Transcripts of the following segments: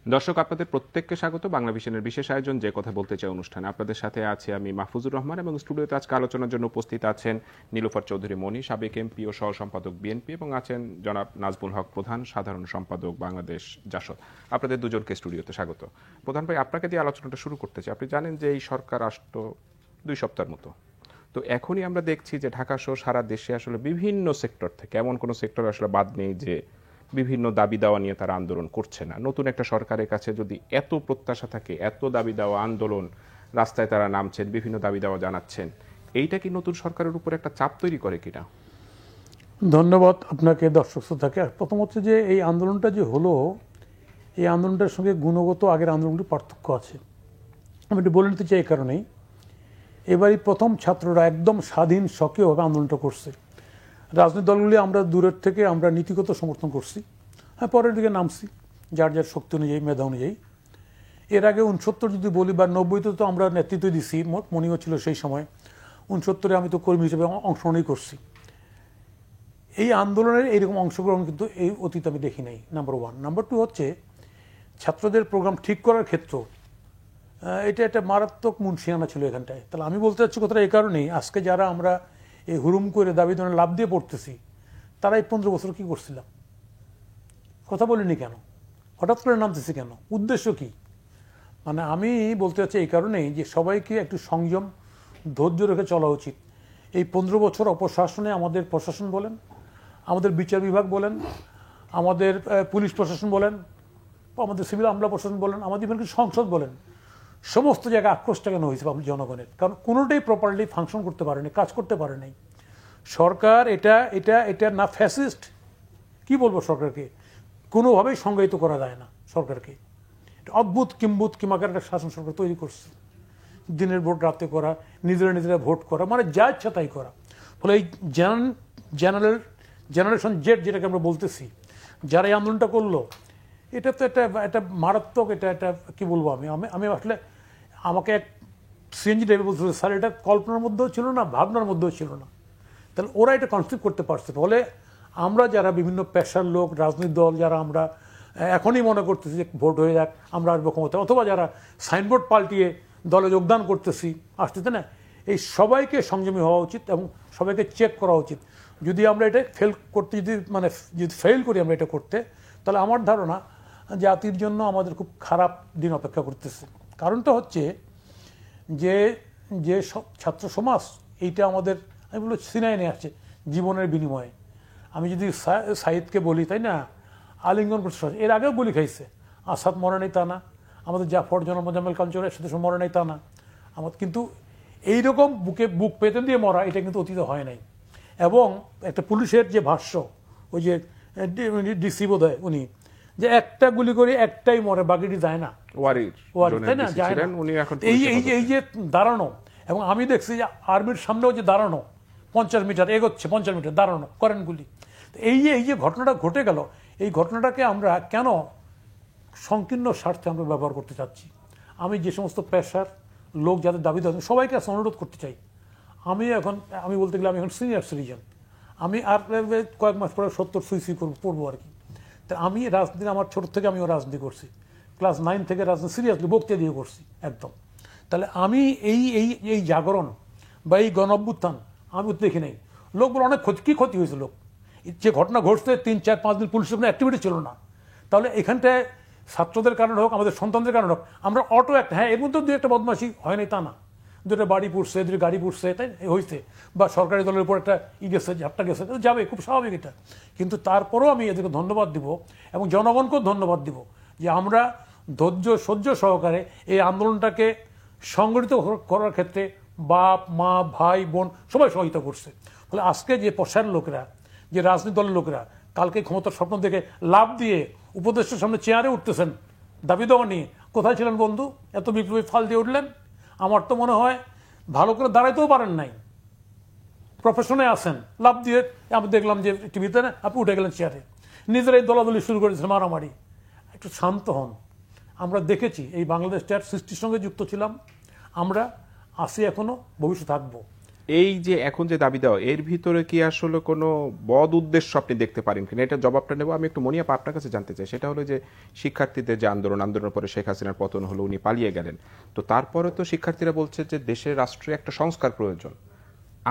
দর্শক, আপনাদের প্রত্যেককে স্বাগত বাংলা ভিশনের বিশেষ আয়োজন যে কথা বলতে চাই অনুষ্ঠানে। আপনাদের সাথে আছে আমি মাহফুজুর রহমান এবং স্টুডিওতে আজকে আলোচনার জন্য উপস্থিত আছেন নীলুফার চৌধুরী মনি, সাবেক এমপি ও সহ সম্পাদক বিএনপি, এবং আছেন জনাব নাজমুল হক প্রধান, সাধারণ সম্পাদক বাংলাদেশ জাসদ। আপনাদের দুজনকে স্টুডিওতে স্বাগত। প্রধান ভাই, আপনাকে দিয়ে আলোচনাটা শুরু করতে চাই। আপনি জানেন যে এই সরকার আসতো 2 সপ্তাহের মতো, তো এখনই আমরা দেখছি যে ঢাকা সহ সারা দেশে আসলে বিভিন্ন সেক্টর থেকে এমন কোনো সেক্টর আসলে বাদ নেই যে বিভিন্ন দাবি দাওয়া নিয়ে তারা আন্দোলন করছে না। নতুন একটা সরকারের কাছে যদি এত প্রত্যাশা থাকে, এত দাবি দাওয়া, আন্দোলন, রাস্তায় তারা নামছেন, বিভিন্ন দাবি দাওয়া জানাচ্ছেন, এইটা কি নতুন সরকারের উপর একটা চাপ তৈরি করে কিনা? ধন্যবাদ আপনাকে, দর্শক শ্রোতাকে। প্রথম হচ্ছে যে এই আন্দোলনটা যে হলো, এই আন্দোলনটার সঙ্গে গুণগত আগের আন্দোলনটির পার্থক্য আছে। আমি একটু বলে নিতে চাই এই কারণেই, এবারই প্রথম ছাত্ররা একদম স্বাধীন সক্রিয়ভাবে আন্দোলনটা করছে। রাজনৈতিক দলগুলি আমরা দূরের থেকে আমরা নীতিগত সমর্থন করছি, হ্যাঁ পরের দিকে নামছি যার যার শক্তি অনুযায়ী, মেধা অনুযায়ী। এর আগে 69 যদি বলি বা 90-তে তো আমরা নেতৃত্ব দিছি, মনিও ছিল সেই সময়। 69-এ আমি তো কর্মী হিসেবে অংশগ্রহণই করছি। এই আন্দোলনের এইরকম অংশগ্রহণ কিন্তু এই অতীত আমি দেখি নাই, নাম্বার 1। নাম্বার 2 হচ্ছে ছাত্রদের প্রোগ্রাম ঠিক করার ক্ষেত্র, এটা একটা মারাত্মক মুন্সিয়ানা ছিল এখানটায়। তাহলে আমি বলতে চাচ্ছি কথাটা এই কারণেই, আজকে যারা আমরা এই হুরুম করে দাবি ধরে লাভ দিয়ে পড়তেছি, তারা এই 15 বছর কি করছিলাম, কথা বলিনি কেন, হঠাৎ করে নামতেছি কেন, উদ্দেশ্য কি? মানে আমি বলতে চাচ্ছি এই কারণেই যে সবাইকে একটু সংযম, ধৈর্য রেখে চলা উচিত। এই 15 বছর অপশাসনে আমাদের প্রশাসন বলেন, আমাদের বিচার বিভাগ বলেন, আমাদের পুলিশ প্রশাসন বলেন, আমাদের সিভিল আমলা প্রশাসন বলেন, আমাদের ইভেন সংসদ বলেন, সমস্ত জায়গায় আক্রোশটা কেন হয়েছে জনগণের? কারণ কোনোটাই প্রপারলি ফাংশন করতে পারেনি, কাজ করতে পারে নাই সরকার। এটা এটা এটা না ফ্যাসিস্ট, কি বলবো সরকারকে, কোনোভাবেই সংজ্ঞায়িত করা যায় না সরকারকে। অদ্ভুত কিম্বুত কিমাকার একটা শাসন সরকার তৈরি করছে। দিনের ভোট রাতে করা, নিজেরা ভোট করা, মানে যা ইচ্ছা তাই করা। ফলে এই জেনারেশন জেড যেটাকে আমরা বলতেছি, যারা এই আন্দোলনটা করলো, এটা তো একটা মারাত্মক, এটা কি বলবো, আমি আসলে আমাকে এক সিএনজি ড্রাইভার বলতে, স্যার এটা কল্পনার মধ্যেও ছিল না, ভাবনার মধ্যেও ছিল না। তাহলে ওরা এটা কনসিভ করতে পারছে। ফলে আমরা যারা বিভিন্ন পেশার লোক, রাজনৈতিক দল, যারা আমরা এখনই মনে করতেছি যে ভোট হয়ে যাক, আমরা আসবো ক্ষমতায়, অথবা যারা সাইনবোর্ড পাল্টিয়ে দলে যোগদান করতেছি আসতেছে না, এই সবাইকে সংযমী হওয়া উচিত এবং সবাইকে চেক করা উচিত। যদি আমরা এটা ফেল করতে, যদি ফেল করি আমরা এটা করতে, তাহলে আমার ধারণা জাতির জন্য আমাদের খুব খারাপ দিন অপেক্ষা করতেছে। কারণটা হচ্ছে যে যে ছাত্র সমাজ এইটা আমাদের, আমি বলবো সিনাই নিয়ে আসছে জীবনের বিনিময়ে। আমি যদি সাইদকে বলি, তাই না, আলিঙ্গন করতে, এর আগেও গুলি খাইছে, আসাদ মরে নেই তা না, আমাদের জাফর জনমজামেল কাঞ্চনের সাথে মরে নেই তা না, আমার কিন্তু এইরকম বুক পেতে দিয়ে মরা, এটা কিন্তু অতীত হয় নাই। এবং একটা পুলিশের যে ভাষ্য, ওই যে ডিসি বোধ হয় উনি, যে একটা গুলি করে একটাই মরে, বাকিটি যায় না, তাই না, যায় না। এই যে দাঁড়ানো, এবং আমি দেখছি যে আর্মির সামনেও যে দাঁড়ানো, 50 মিটার এগোচ্ছে, 50 মিটার দাঁড়ানো, করেন গুলি। এই যে ঘটনাটা ঘটে গেল, এই ঘটনাটাকে আমরা কেন সংকীর্ণ স্বার্থে আমরা ব্যবহার করতে চাচ্ছি? আমি যে সমস্ত পেশার লোক যাদের দাবি দেওয়া, সবাইকে অনুরোধ করতে চাই। আমি বলতে গেলে আমি এখন সিনিয়র সিটিজেন, আমি আর কয়েক মাস পরে 70 সুইসিড পড়বো আর কি। তা আমি রাজনীতি, আমার ছোট থেকে আমিও রাজনীতি করছি, ক্লাস 9 থেকে রাজনীতি সিরিয়াসলি বক্তৃতা দিয়ে করছি একদম। তাহলে আমি এই জাগরণ বা এই গণ অভ্যুত্থান আমি দেখি নাই। লোক বলে অনেক ক্ষতি হয়েছে, লোক যে ঘটনা ঘটছে 3-4-5 দিন পুলিশের কোনো অ্যাক্টিভিটি ছিল না। তাহলে এখানটায় ছাত্রদের কারণে হোক, আমাদের সন্তানদের কারণে হোক, আমরা অটো একটা, হ্যাঁ এর মধ্যে 2-একটা বদমাশি হয় নাই তা না, 2টা বাড়ি পুড়ছে, 2টা গাড়ি পুড়ছে, তাই হয়েছে, বা সরকারি দলের উপর একটা গেছে, ঝাপটা গেছে, যাবে, খুব স্বাভাবিক এটা। কিন্তু তারপরেও আমি এদেরকে ধন্যবাদ দিব এবং জনগণকেও ধন্যবাদ দিব যে আমরা ধৈর্য সহ্য সহকারে এই আন্দোলনটাকে সংগঠিত করার ক্ষেত্রে বাপ মা ভাই বোন সবাই সহায়তা করছে। ফলে আজকে যে পেশার লোকেরা, যে রাজনৈতিক দলের লোকেরা কালকে ক্ষমতার স্বপ্ন দেখে লাভ দিয়ে উপদেষ্টার সামনে চেয়ারে উঠতেছেন দাবি দেওয়া নিয়ে, কোথায় ছিলেন বন্ধু? এত বিপ্লবী ফাল দিয়ে উঠলেন, আমার তো মনে হয় ভালো করে দাঁড়াইতেও পারেন নাই, প্রফেশনে আছেন, লাভ দিয়ে আমি দেখলাম যে টিভিতে না, আপনি উঠে গেলেন চেয়ারে, নিজেরাই দলাদলি শুরু করেছেন, মারামারি। একটু শান্ত হন। আমরা দেখেছি এই বাংলাদেশটার সৃষ্টির সঙ্গে যুক্ত ছিলাম, আমরা আসি, এখনো ভবিষ্যৎ থাকবো। এই যে এখন যে দাবি দেওয়া, এর ভিতরে কি আসলে কোনো বদ উদ্দেশ্য আপনি দেখতে পারেন কিনা, এটা জবাবটা নেব। আমি একটু মনিয়া আপনার কাছে জানতে চাই, সেটা হলো যে শিক্ষার্থীদের যে আন্দোলনের পরে শেখ হাসিনার পতন হলো, উনি পালিয়ে গেলেন, তো তারপরে তো শিক্ষার্থীরা বলছে যে দেশের রাষ্ট্রে একটা সংস্কার প্রয়োজন।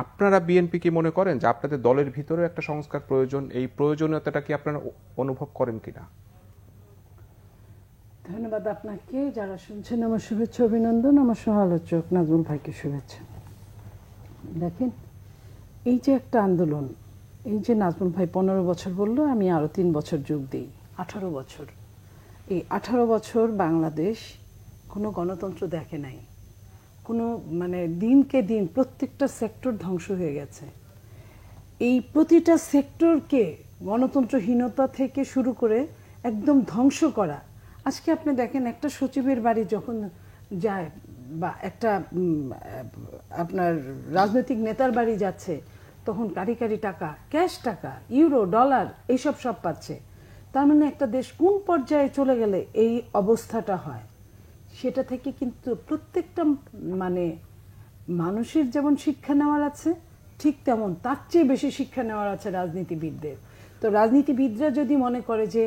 আপনারা বিএনপি কি মনে করেন যে আপনাদের দলের ভিতরে একটা সংস্কার প্রয়োজন? এই প্রয়োজনীয়তাটা কি আপনারা অনুভব করেন কিনা? ধন্যবাদ আপনাকে। যারা শুনছেন আমার শুভেচ্ছা অভিনন্দন। আমার সহ আলোচক নাজমুল ভাইকে শুভেচ্ছা। দেখেন, এই যে একটা আন্দোলন, এই যে নাজমুল ভাই 15 বছর বললো, আমি আরো 3 বছর যোগ দিই, 18 বছর। এই 18 বছর বাংলাদেশ কোনো গণতন্ত্র দেখে নাই। কোনো মানে দিনকে দিন প্রত্যেকটা সেক্টর ধ্বংস হয়ে গেছে। এই প্রতিটা সেক্টরকে গণতন্ত্রহীনতা থেকে শুরু করে একদম ধ্বংস করা। আজকে আপনি দেখেন, একটা সচিবের বাড়ি যখন যায় বা একটা আপনার রাজনৈতিক নেতার বাড়ি যাচ্ছে, তখন কারি কারি টাকা, ক্যাশ টাকা, ইউরো, ডলার এইসব সব পাচ্ছে। তার মানে একটা দেশ কোন পর্যায়ে চলে গেলে এই অবস্থাটা হয়। সেটা থেকে কিন্তু প্রত্যেকটা মানে মানুষের যেমন শিক্ষা নেওয়ার আছে, ঠিক তেমন তার চেয়ে বেশি শিক্ষা নেওয়ার আছে রাজনীতিবিদদের। তো রাজনীতিবিদরা যদি মনে করে যে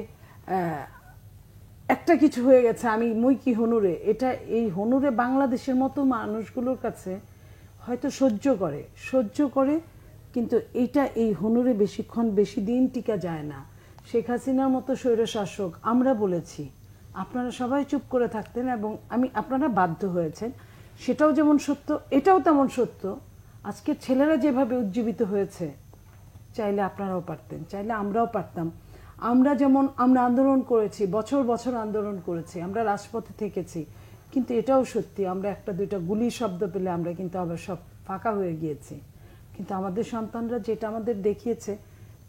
একটা কিছু হয়ে গেছে, আমি মুই কি হনুরে, এটা এই হনুরে বাংলাদেশের মতো মানুষগুলোর কাছে হয়তো সহ্য করে, কিন্তু এটা এই হনুরে বেশিক্ষণ বেশি দিন টিকা যায় না। শেখ হাসিনার মতো স্বৈরশাসক আমরা বলেছি, আপনারা সবাই চুপ করে থাকতেন এবং আপনারা বাধ্য হয়েছেন, সেটাও যেমন সত্য, এটাও তেমন সত্য। আজকের ছেলেরা যেভাবে উজ্জীবিত হয়েছে, চাইলে আপনারাও পারতেন, চাইলে আমরাও পারতাম। আমরা আন্দোলন করেছি, বছর বছর আন্দোলন করেছি, আমরা রাজপথে থেকেছি, কিন্তু এটাও সত্যি, আমরা একটা দুইটা গুলি শব্দ পেলে আমরা কিন্তু আবার সব ফাঁকা হয়ে গিয়েছি। কিন্তু আমাদের সন্তানরা যেটা আমাদের দেখিয়েছে,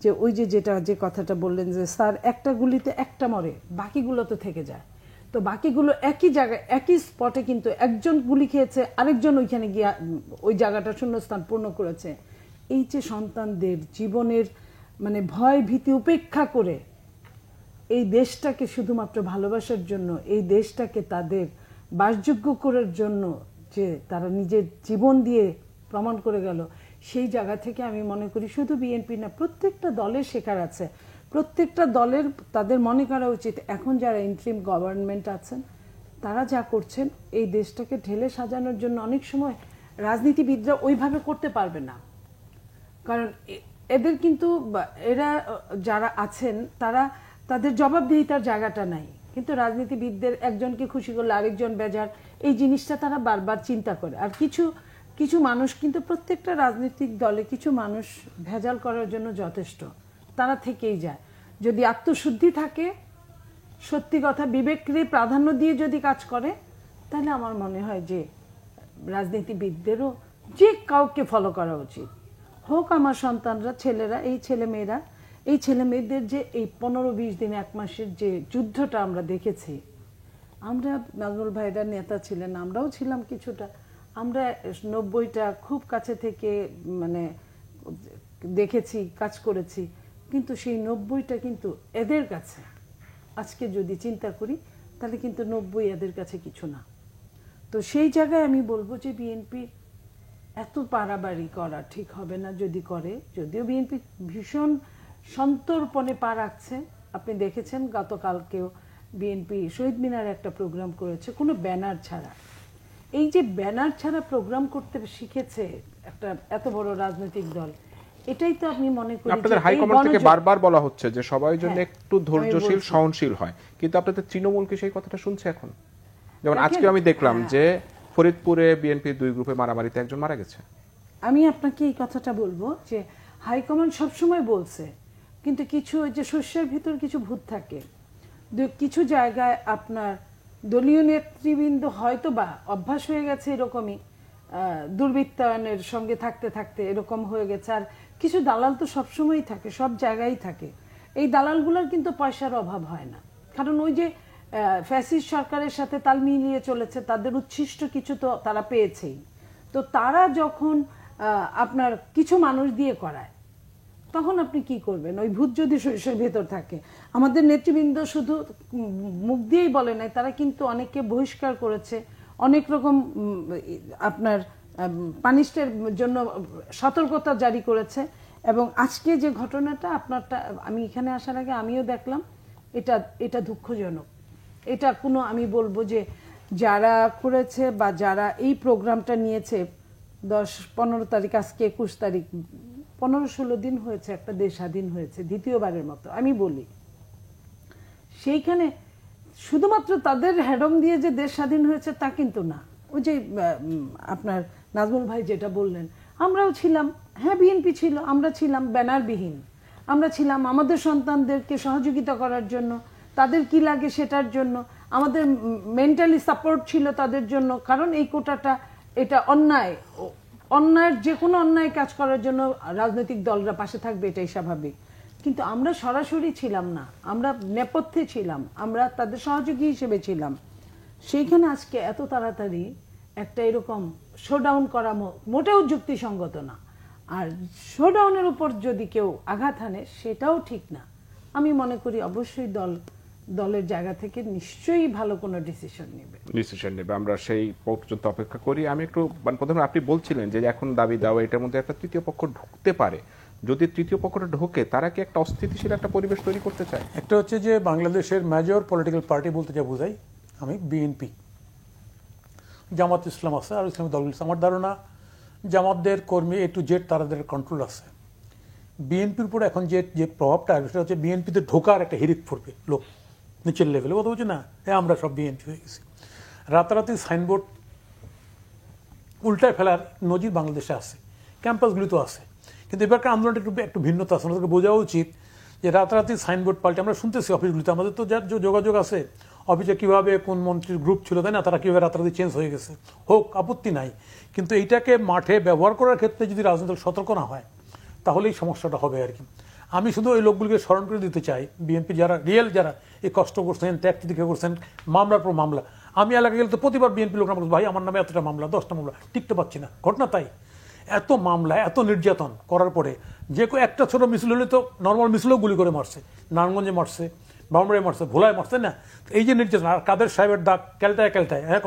যে ওই যে কথাটা বললেন যে স্যার একটা গুলিতে একটা মরে, বাকিগুলো তো থেকে যায়। তো বাকিগুলো একই জায়গায় একই স্পটে, কিন্তু একজন গুলি খেয়েছে, আরেকজন ওইখানে গিয়ে ওই জায়গাটা শূন্যস্থান পূর্ণ করেছে। এই যে সন্তানদের জীবনের মানে ভয় ভীতি উপেক্ষা করে এই দেশটাকে শুধুমাত্র ভালোবাসার জন্য, এই দেশটাকে তাদের বাসযোগ্য করার জন্য যে তারা নিজের জীবন দিয়ে প্রমাণ করে গেল, সেই জায়গা থেকে আমি মনে করি শুধু বিএনপি না, প্রত্যেকটা দলের শেখার আছে। প্রত্যেকটা দলের তাদের মনে করা উচিত, এখন যারা ইন্টারিম গভর্নমেন্ট আছেন তারা যা করছেন এই দেশটাকে ঢেলে সাজানোর জন্য অনেক সময় রাজনীতিবিদরা ওইভাবে করতে পারবে না। কারণ এদের কিন্তু এরা যারা আছেন তারা তাদের জবাবদিহিতার জায়গাটা নাই, কিন্তু রাজনীতিবিদদের একজনকে খুশি করলে আরেকজন বেজার, এই জিনিসটা তারা বারবার চিন্তা করে। আর কিছু মানুষ কিন্তু প্রত্যেকটা রাজনৈতিক দলে কিছু মানুষ ভেজাল করার জন্য যথেষ্ট, তারা থেকেই যায়। যদি আত্মশুদ্ধি থাকে, সত্যি কথা বিবেককে প্রাধান্য দিয়ে যদি কাজ করে, তাহলে আমার মনে হয় যে রাজনীতিবিদদেরও যে কাউকে ফলো করা উচিত। হোক আমার সন্তানরা, ছেলেরা, এই ছেলে মেয়েদের যে এই 15-20 দিন 1 মাসের যে যুদ্ধটা আমরা দেখেছি, আমরা নাজমুল ভাইরা নেতা ছিলেন, আমরাও ছিলাম কিছুটা, আমরা 90টা খুব কাছে থেকে মানে দেখেছি, কাজ করেছি, কিন্তু সেই 90টা কিন্তু এদের কাছে আজকে যদি চিন্তা করি তাহলে কিন্তু 90 এদের কাছে কিছু না। তো সেই জায়গায় আমি বলবো যে বিএনপি এত পারাবাড়ি করা ঠিক হবে না যদি করে। যদিও বিএনপি ভীষণ সন্তর্পণে পা রাখছে, আপনি দেখেছেন গতকালকেও বিএনপি শহীদ মিনারে একটা প্রোগ্রাম করেছে কোনো ব্যানার ছাড়া। এই যে ব্যানার ছাড়া প্রোগ্রাম করতে শিখেছে একটা এত বড় রাজনৈতিক দল, এটাই তো আমি মনে করি আপনাদের হাইকমান্ড থেকে বারবার বলা হচ্ছে যে সবাই জন্য একটু ধৈর্যশীল সহনশীল হয়, কিন্তু আপনাদের তৃণমূল কি সেই কথাটা শুনছে এখন? যেমন আজকে আমি দেখলাম যে ফরিদপুরে বিএনপির 2 গ্রুপে মারামারিতে একজন মারা গেছে। আমি আপনাকে এই কথাটা বলবো যে হাইকমান্ড সবসময় বলছে, কিন্তু কিছু যে শস্যের ভিতর কিছু ভূত থাকে, কিছু জায়গায় আপনার দলীয় নেতৃবৃন্দ হয়তো বা অভ্যাস হয়ে গেছে এরকমই, দুর্বৃত্তায়নের সঙ্গে থাকতে থাকতে এরকম হয়ে গেছে। আর কিছু দালাল তো সবসময়ই থাকে, সব জায়গায় থাকে। এই দালালগুলোর কিন্তু পয়সার অভাব হয় না, কারণ ওই যে ফ্যাসিস্ট সরকারের সাথে তাল মিলিয়ে চলেছে, তাদের উচ্ছিষ্ট কিছু তো তারা পেয়েছেই। তো তারা যখন আপনার কিছু মানুষ দিয়ে করায়, তখন আপনি কি করবেন? ওই ভূত যদি শরীরের ভেতর থাকে। আমাদের নেতৃবৃন্দ শুধু মুখ দিয়েই বলে নাই, তারা কিন্তু অনেককে বহিষ্কার করেছে, অনেক রকম আপনার পানিশের জন্য সতর্কতা জারি করেছে। এবং আজকে যে ঘটনাটা আপনারটা, আমি এখানে আসার আগে আমিও দেখলাম, এটা দুঃখজনক। এটা কোনো, আমি বলবো যে যারা করেছে বা যারা এই প্রোগ্রামটা নিয়েছে, 10-15 তারিখ, আজকে 21 তারিখ, 15-16 দিন হয়েছে একটা দেশ স্বাধীন হয়েছে দ্বিতীয়বারের মতো। আমি বলি সেইখানে শুধুমাত্র তাদের হ্যাডম দিয়ে যে দেশ স্বাধীন হয়েছে তা কিন্তু না। ওই যে আপনার নাজমুল ভাই যেটা বললেন, আমরাও ছিলাম, হ্যাঁ বিএনপি ছিল, আমরা ছিলাম ব্যানারবিহীন, আমরা ছিলাম আমাদের সন্তানদেরকে সহযোগিতা করার জন্য, তাদের কি লাগে সেটার জন্য, আমাদের মেন্টালি সাপোর্ট ছিল তাদের জন্য। কারণ এই কোটাটা, এটা অন্যায়ের যে কোনো অন্যায় কাজ করার জন্য রাজনৈতিক দলরা পাশে থাকবে, এটাই স্বাভাবিক। কিন্তু আমরা সরাসরি ছিলাম না, আমরা নেপথ্যে ছিলাম, আমরা তাদের সহযোগী হিসেবে ছিলাম। সেইখানে আজকে এত তাড়াতাড়ি একটা এরকম শোডাউন করা মোটেও যুক্তিসঙ্গত না। আর শোডাউনের উপর যদি কেউ আঘাত হানে সেটাও ঠিক না। আমি মনে করি অবশ্যই দলের জায়গা থেকে নিশ্চয়ই ভালো কোনো ডিসিশন নেবে। আমরা সেই পর্যন্ত অপেক্ষা করি। আমি একটু, প্রথমে আপনি বলছিলেন যে এখন দাবি দাওয়া এটার মধ্যে একটা তৃতীয় পক্ষ ঢুকতে পারে, যদি তৃতীয় পক্ষটা ঢোকে তারা কি একটা অস্থিতিশীল একটা পরিবেশ তৈরি করতে চায়? একটা হচ্ছে যে বাংলাদেশের মেজর পলিটিক্যাল পার্টি বলতে যা বোঝাই আমি, বিএনপি, জামাত ইসলাম আছে আর ইসলামী দলগুলো। আমার ধারণা জামাতদের কর্মী A to Z তাদের কন্ট্রোল আছে। বিএনপির উপর এখন যে প্রভাবটা আসবে সেটা হচ্ছে বিএনপিতে ঢোকার একটা হিরিক পড়বে লোক নিচের লেভেলে, কথা বলছে না আমরা সব বিএনপি হয়ে গেছি। রাতারাতি সাইনবোর্ড উল্টায় ফেলার নজির বাংলাদেশে আছে, ক্যাম্পাসগুলিতেও আছে। কিন্তু এবারকার আন্দোলনটা একটু ভিন্নতা আছে, আমাদেরকে বোঝা উচিত যে রাতারাতি সাইনবোর্ড পাল্টে, আমরা শুনতেছি অফিসগুলিতে, আমাদের তো যার যোগাযোগ আছে অফিসে কীভাবে কোন মন্ত্রীর গ্রুপ ছিল তাই না, তারা কীভাবে রাতারাতি চেঞ্জ হয়ে গেছে, হোক, আপত্তি নাই। কিন্তু এইটাকে মাঠে ব্যবহার করার ক্ষেত্রে যদি রাজনৈতিক সতর্ক না হয় তাহলে এই সমস্যাটা হবে আর কি। আমি শুধু ওই লোকগুলিকে স্মরণ করে দিতে চাই, বিএনপি যারা যারা এই কষ্ট করছেন, ট্যাক্স দিকে করছেন, মামলার পর মামলা। আমি এলাকায় গেলে তো প্রতিবার বিএনপি লোকরা বলছে ভাই আমার নামে এতটা মামলা, 10টা মামলা, টিকতে পারছি না। ঘটনা তাই, এত মামলা, এত নির্যাতন করার পরে যে একটা ছোট মিছিল হলে তো নর্মাল মিছিলও গুলি করে মারছে, নারায়ণগঞ্জে মারছে, বামড়ায় মারছে, ভোলায় মারছে না। এই যে নির্যাতন, আর কাদের সাহেবের দাগ ক্যালটায়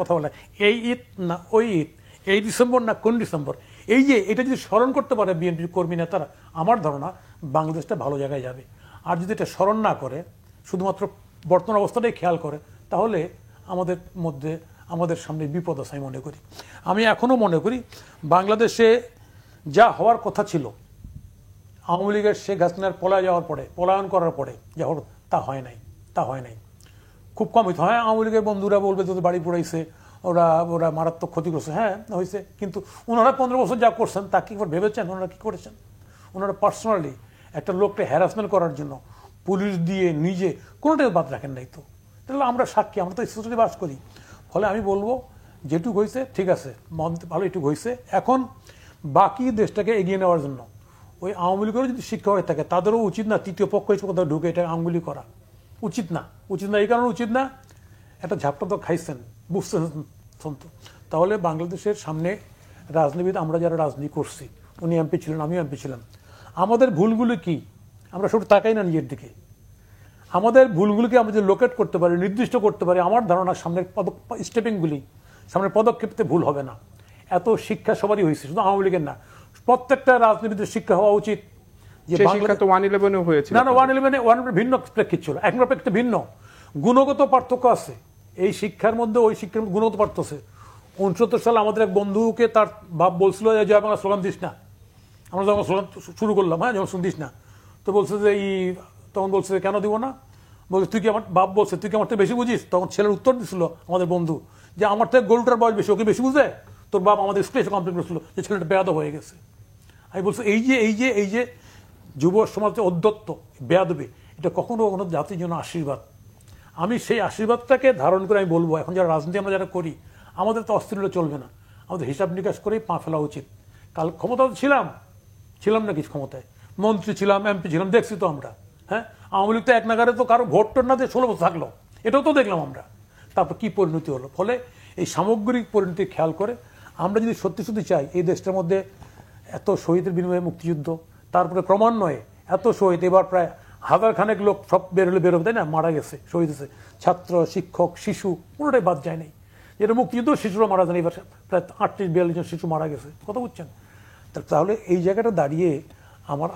কথা বলে, এই ঈদ না ওই ঈদ, এই ডিসেম্বর না কোন ডিসেম্বর, এই যে এটা যদি স্মরণ করতে পারে বিএনপির কর্মী নেতারা, আমার ধারণা বাংলাদেশটা ভালো জায়গায় যাবে। আর যদি এটা স্মরণ না করে, শুধুমাত্র বর্তমান অবস্থাটাই খেয়াল করে, তাহলে আমাদের সামনে বিপদ আছে আমি মনে করি। আমি এখনও মনে করি বাংলাদেশে যা হওয়ার কথা ছিল আওয়ামী লীগের শেখ হাসিনার পলায়ন করার পরে যা হওয়ার, তা হয় নাই, খুব কম হইতে হয়। আওয়ামী লীগের বন্ধুরা বলবে তোদের বাড়ি পড়াইছে, ওরা মারাত্মক ক্ষতি করছে, হ্যাঁ হয়েছে। কিন্তু ওনারা 15 বছর যা করছেন তা কি ভেবেছেন? ওনারা কি করেছেন? ওনারা পার্সোনালি একটা লোককে হ্যারাসমেন্ট করার জন্য পুলিশ দিয়ে নিজে কোনোটাই বাদ রাখেন নাই। তো তাহলে আমরা সাক্ষী, আমরা তো সোসাইটি বাস করি। ফলে আমি বলবো যেটুকু হয়েছে ঠিক আছে, ভালো এটুকু হয়েছে। এখন বাকি দেশটাকে এগিয়ে নেওয়ার জন্য ওই আওয়ামী লীগেরও যদি শিক্ষা হয়ে থাকে, তাদেরও উচিত না তৃতীয় পক্ষ হিসেবে কোথাও ঢুকে এটা আঙ্গুলি করা, উচিত না। এই কারণে উচিত না, একটা ঝাপটা তো খাইছেন, বুঝছেন তো। তাহলে বাংলাদেশের সামনে রাজনীতিবিদ, আমরা যারা রাজনীতি করছি, উনি এমপি ছিলেন, আমিও এমপি ছিলাম, আমাদের ভুলগুলো কি? আমরা শুধু তাকাই না নিজের দিকে। আমাদের ভুলগুলিকে আমরা যে লোকেট করতে পারি, নির্দিষ্ট করতে পারি, আমার ধারণা সামনের স্টেপিংগুলি, সামনের পদক্ষেপতে ভুল হবে না। এত শিক্ষা সবারই হয়েছে, শুধু আওয়ামী লীগের না, প্রত্যেকটা রাজনীতির শিক্ষা হওয়া উচিত। যে শিক্ষা তো 111-এও হয়েছিল না, 111 ভিন্ন প্রেক্ষিত ছিল, এখন প্রেক্ষিতে ভিন্ন, গুণগত পার্থক্য আছে। এই শিক্ষার মধ্যে ওই শিক্ষার গুণগত পার্থক্য আছে। 69 সালে আমাদের এক বন্ধুকে তার বাপ বলছিল যে জয় বাংলা স্লোগান দিস না। আমরা যখন স্লোগান শুরু করলাম, হ্যাঁ যখন দিস না, তো বলছে যে তখন বলছে কেন দিব না, বলছে তুই কি আমার বাপ বলছে তুই কি আমার থেকে বেশি বুঝিস? তখন ছেলের উত্তর দিছিল আমাদের বন্ধু যে আমার থেকে গরুটার বয়স বেশি, ওকে বেশি বুঝে? তোর বাপ আমাদের স্কুলে এসে কমপ্লেন করছিল যে ছেলেটা বেয়াদব হয়ে গেছে। আমি বলছি এই যে যুব সমাজে অধ্যত্ত বেয়াদবি, এটা কখনো জাতির জন্য আশীর্বাদ। আমি সেই আশীর্বাদটাকে ধারণ করে আমি বলবো, এখন যারা রাজনীতি আমরা যারা করি, আমাদের তো অস্থির হলে চলবে না, আমাদের হিসাব নিকাশ করেই পা ফেলা উচিত। কাল ক্ষমতা ছিলাম না কিছু, ক্ষমতায় মন্ত্রী ছিলাম, এমপি ছিলাম, দেখছি তো আমরা। হ্যাঁ, আওয়ামী লীগ তো এক নাগারে তো কারো ভোট টোট না দিয়ে 16 বছর থাকলো, এটাও তো দেখলাম আমরা। তারপর কি পরিণতি হলো? ফলে এই সামগ্রিক পরিণতি খেয়াল করে আমরা যদি সত্যি চাই এই দেশটার মধ্যে এত শহীদের বিনিময়ে মুক্তিযুদ্ধ, তারপরে ক্রমান্বয়ে এত শহীদ, এবার প্রায় 1000 খানেক লোক সব বেরোবে তাই না, মারা গেছে, শহীদ হয়েছে, ছাত্র, শিক্ষক, শিশু, কোনোটাই বাদ যায় নাই। যেটা মুক্তিযুদ্ধ শিশুরা মারা যান, এবার প্রায় 38-42 জন শিশু মারা গেছে, কথা বুঝছেন? তাহলে এই জায়গাটা দাঁড়িয়ে